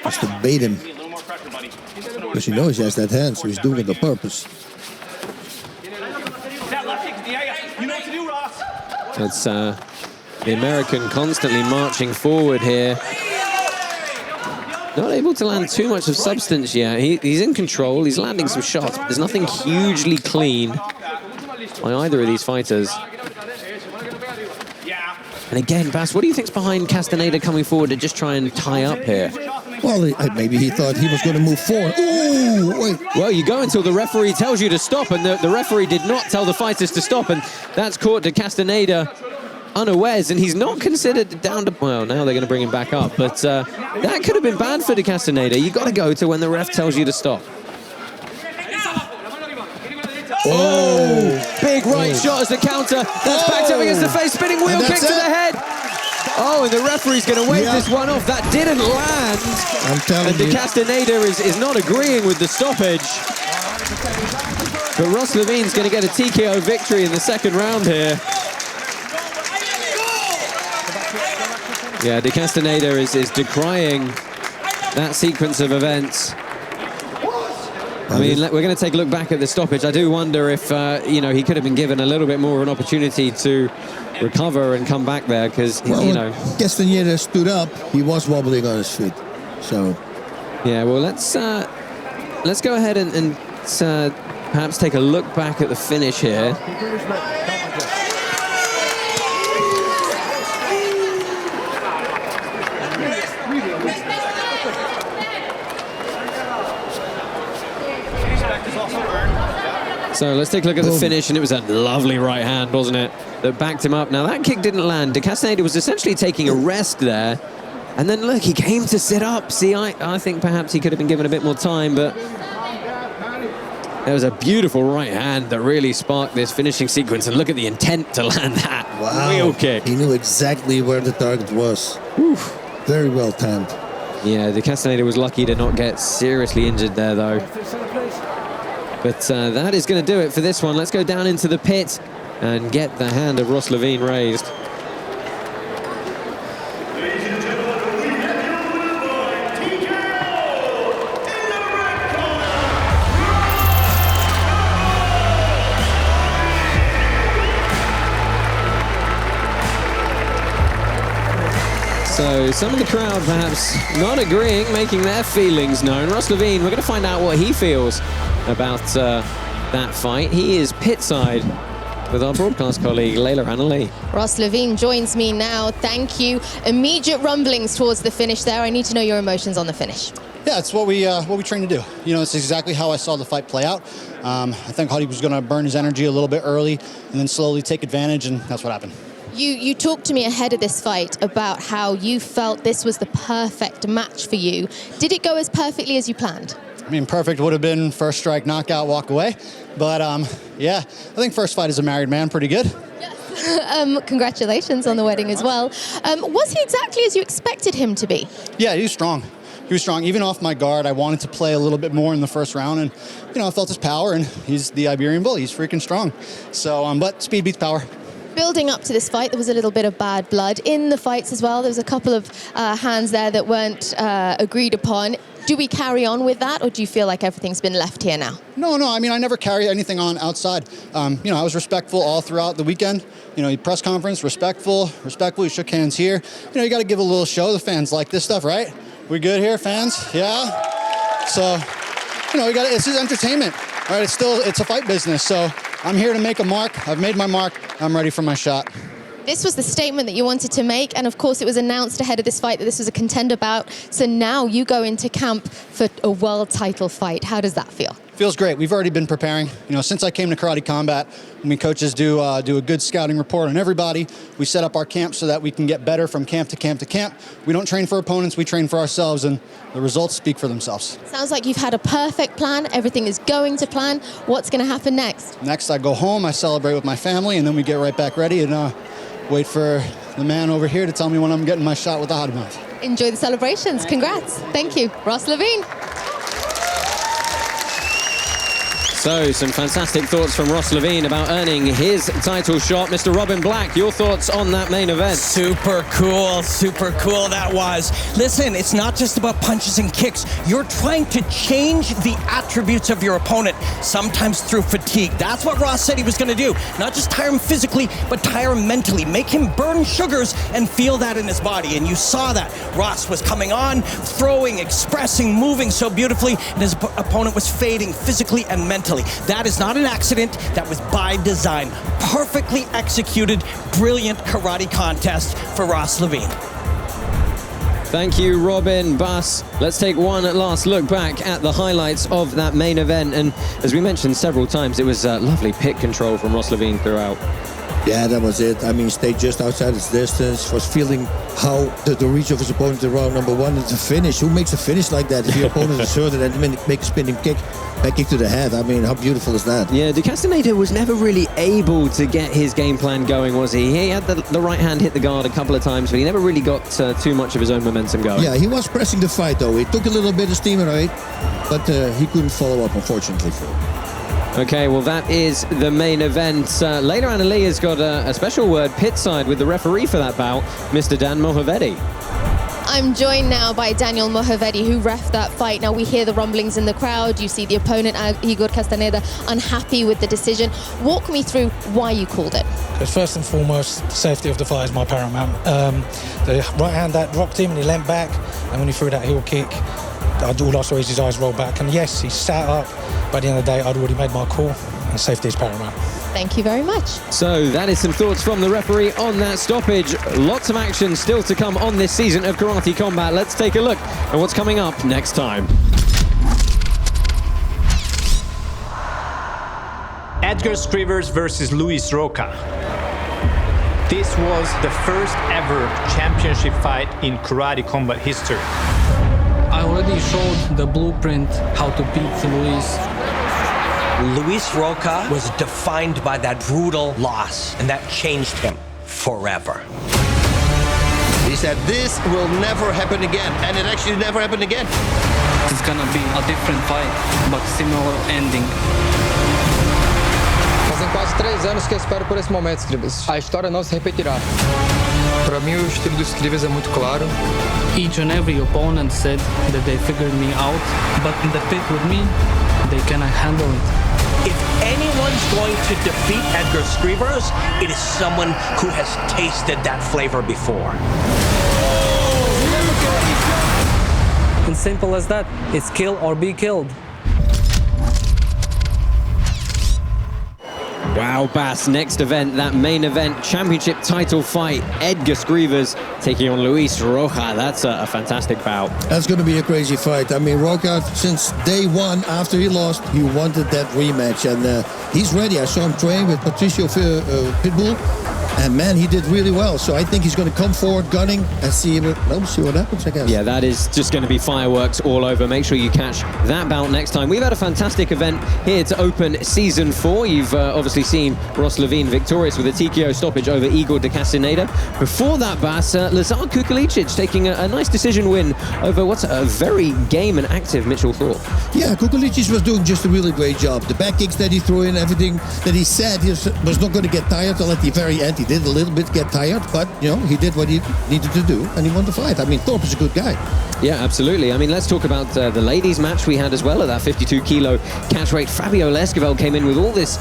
Just to bait him. Because he knows he has that hand, so he's doing it on purpose. That's the American constantly marching forward here. Not able to land too much of substance yet. He's in control, he's landing some shots, but there's nothing hugely clean by either of these fighters. And again, Bas, what do you think's behind Castañeda coming forward to just try and tie up here? Well, maybe he thought he was going to move forward. Ooh, wait. Well, you go until the referee tells you to stop, and the referee did not tell the fighters to stop, and that's caught to Castañeda unawares, and he's not considered down to... Well, now they're going to bring him back up, but that could have been bad for De Castañeda. You got to go to when the ref tells you to stop. Oh! Big right shot as the counter. That's backed up against the face, spinning wheel kick to the head. Oh, and the referee's going to wave this one off. That didn't land. I'm telling you. And De Castañeda is not agreeing with the stoppage. But Ross Levine's going to get a TKO victory in the second round here. Yeah, De Castañeda is decrying that sequence of events. I mean, we're going to take a look back at the stoppage. I do wonder if, you know, he could have been given a little bit more of an opportunity to recover and come back there, because, you know... Castañeda stood up, he was wobbling on his feet, so... Yeah, well, let's go ahead and perhaps take a look back at the finish here. So let's take a look at the finish, and it was a lovely right hand, wasn't it, that backed him up. Now, that kick didn't land. De Castañeda was essentially taking a rest there, and then, look, he came to sit up. See, I think perhaps he could have been given a bit more time, but there was a beautiful right hand that really sparked this finishing sequence, and look at the intent to land that wheel kick. He knew exactly where the target was. Oof. Very well timed. Yeah, De Castañeda was lucky to not get seriously injured there, though. But that is going to do it for this one. Let's go down into the pit and get the hand of Ross Levine raised. So some of the crowd perhaps not agreeing, making their feelings known. Ross Levine, we're going to find out what he feels about that fight. He is pitside with our broadcast colleague, Layla Annalee. Ross Levine joins me now. Thank you. Immediate rumblings towards the finish there. I need to know your emotions on the finish. Yeah, it's what we train to do. You know, it's exactly how I saw the fight play out. I think he was going to burn his energy a little bit early and then slowly take advantage, and that's what happened. You talked to me ahead of this fight about how you felt this was the perfect match for you. Did it go as perfectly as you planned? I mean, perfect would have been first strike, knockout, walk away. But, yeah, I think first fight as a married man, pretty good. Congratulations on the wedding as well. Was he exactly as you expected him to be? Yeah, he was strong. He was strong. Even off my guard, I wanted to play a little bit more in the first round. And, you know, I felt his power, and he's the Iberian Bull. He's freaking strong. So, but speed beats power. Building up to this fight, there was a little bit of bad blood in the fights as well. There was a couple of hands there that weren't agreed upon. Do we carry on with that, or do you feel like everything's been left here now? No. I mean, I never carry anything on outside. You know, I was respectful all throughout the weekend. You know, press conference, respectful. You shook hands here. You know, you got to give a little show. The fans like this stuff, right? We good here, fans? Yeah. So, you know, it's just entertainment. All right, it's a fight business. So I'm here to make a mark. I've made my mark. I'm ready for my shot. This was the statement that you wanted to make, and of course it was announced ahead of this fight that this was a contender bout. So now you go into camp for a world title fight. How does that feel? Feels great. We've already been preparing. You know, since I came to Karate Combat, coaches do a good scouting report on everybody. We set up our camp so that we can get better from camp to camp to camp. We don't train for opponents, we train for ourselves, and the results speak for themselves. Sounds like you've had a perfect plan. Everything is going to plan. What's going to happen next? Next, I go home, I celebrate with my family, and then we get right back ready and wait for the man over here to tell me when I'm getting my shot with the hot mouth. Enjoy the celebrations. Congrats. Thank you. Ross Levine. So, some fantastic thoughts from Ross Levine about earning his title shot. Mr. Robin Black, your thoughts on that main event? Super cool that was. Listen, it's not just about punches and kicks. You're trying to change the attributes of your opponent, sometimes through fatigue. That's what Ross said he was going to do. Not just tire him physically, but tire him mentally. Make him burn sugars and feel that in his body. And you saw that. Ross was coming on, throwing, expressing, moving so beautifully, and his opponent was fading physically and mentally. easily. That is not an accident. That was by design. Perfectly executed, brilliant karate contest for Ross Levine. Thank you, Robin, Bas. Let's take one last look back at the highlights of that main event. And as we mentioned several times, it was lovely pit control from Ross Levine throughout. Yeah, that was it. I mean, stayed just outside his distance, was feeling how the reach of his opponent in round number one, and the finish. Who makes a finish like that? If your opponent is certain and then make a spinning kick, back kick to the head. I mean, how beautiful is that? Yeah, Castañeda was never really able to get his game plan going, was he? He had the right hand hit the guard a couple of times, but he never really got too much of his own momentum going. Yeah, he was pressing the fight, though. He took a little bit of steam away, but he couldn't follow up, unfortunately. Okay, well, that is the main event. Later, Anna Lee has got a special word pit side with the referee for that bout, Mr. Dan Mohavedi. I'm joined now by Daniel Mohavedi, who reffed that fight. Now we hear the rumblings in the crowd. You see the opponent, Igor Castañeda, unhappy with the decision. Walk me through why you called it. Because first and foremost, the safety of the fight is my paramount. The right hand that rocked him and he leant back, and when he threw that heel kick, all I saw is his eyes roll back. And yes, he sat up, but at the end of the day, I'd already made my call, and safety is paramount. Thank you very much. So that is some thoughts from the referee on that stoppage. Lots of action still to come on this season of Karate Combat. Let's take a look at what's coming up next time. Edgar Scrivers versus Luis Roca. This was the first ever championship fight in Karate Combat history. I already showed the blueprint how to beat Luis. Luis Roca was defined by that brutal loss, and that changed him forever. He said, this will never happen again, and it actually never happened again. It's gonna be a different fight, but similar ending. Fazem quase 3 anos que eu espero por esse momento, Scrivers. A história não se repetirá. Para mim, o estilo do Scrivers é muito claro. Each and every opponent said that they figured me out, but in the pit with me, they cannot handle it. If anyone's going to defeat Edgar Scrivers, it is someone who has tasted that flavor before. It's simple as that. It's kill or be killed. Wow, Bas, next event, that main event, championship title fight, Edgar Scrivers taking on Luis Roca. That's a fantastic bout. That's going to be a crazy fight. I mean, Roca, since day one after he lost, he wanted that rematch, and he's ready. I saw him train with Patricio Pitbull, and man, he did really well. So I think he's going to come forward gunning and see what happens, I guess. Yeah, that is just going to be fireworks all over. Make sure you catch that bout next time. We've had a fantastic event here to open Season 4. You've obviously seen Ross Levine victorious with a TKO stoppage over Igor de Castañeda. Before that, Bas, Lazar Kukulicic taking a nice decision win over what's a very game and active Mitchell Thorpe. Yeah, Kukulicic was doing just a really great job. The back kicks that he threw in, everything that he said he was not going to get tired until at the very end. He did a little bit get tired, but you know, he did what he needed to do and he won the fight. I mean, Thorpe is a good guy. Yeah, absolutely. I mean, let's talk about the ladies match we had as well at that 52 kilo catch weight. Fabio La Parkita came in with all this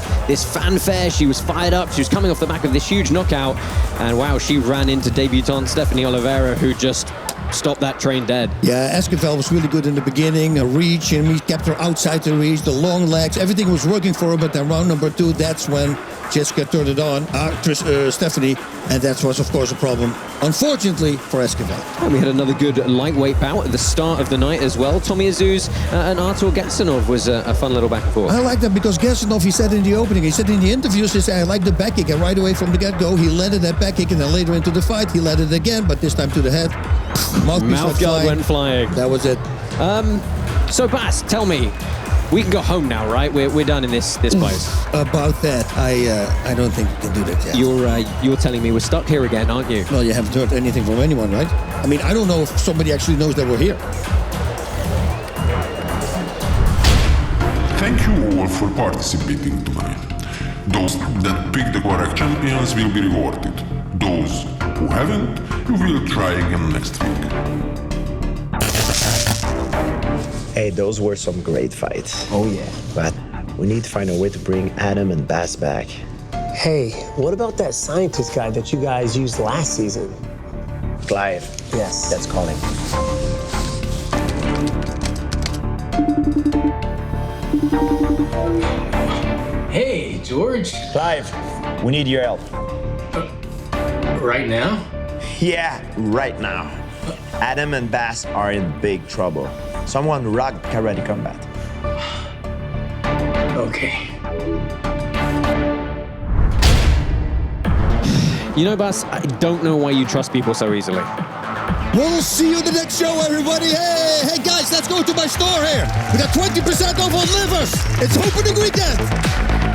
fanfare. She was fired up. She was coming off the back of this huge knockout, and wow, she ran into debutante Sthefanie Oliveira, who just stopped that train dead. Yeah, Esquivel was really good in the beginning, a reach, and he kept her outside the reach, the long legs, everything was working for her, but then round number 2, that's when Jessica turned it on, Sthefanie, and that was, of course, a problem, unfortunately, for Esquivel. And we had another good lightweight bout at the start of the night as well. Tommy Azouz and Artur Gassinov was a fun little back and forth. I like that because Gasanov, he said in the opening, he said in the interviews, he said, I like the back kick, and right away from the get-go, he landed that back kick, and then later into the fight, he landed it again, but this time to the head. Mouth guard went flying. That was it. So, Bas, tell me, we can go home now, right? We're done in this place. About that, I don't think we can do that yet. You're telling me we're stuck here again, aren't you? Well, you haven't heard anything from anyone, right? I mean, I don't know if somebody actually knows that we're here. Thank you all for participating tonight. Those that pick the correct champions will be rewarded. Those who haven't, you will try again next week. Hey, those were some great fights. Oh yeah. But we need to find a way to bring Adam and Bas back. Hey, what about that scientist guy that you guys used last season? Clive. Yes. Let's call him. George. Clive, we need your help. Right now? Yeah, right now. Adam and Bass are in big trouble. Someone rocked Karate Combat. Okay. You know, Bass, I don't know why you trust people so easily. We'll see you in the next show, everybody. Hey guys, let's go to my store here. We got 20% off on livers. It's opening weekend.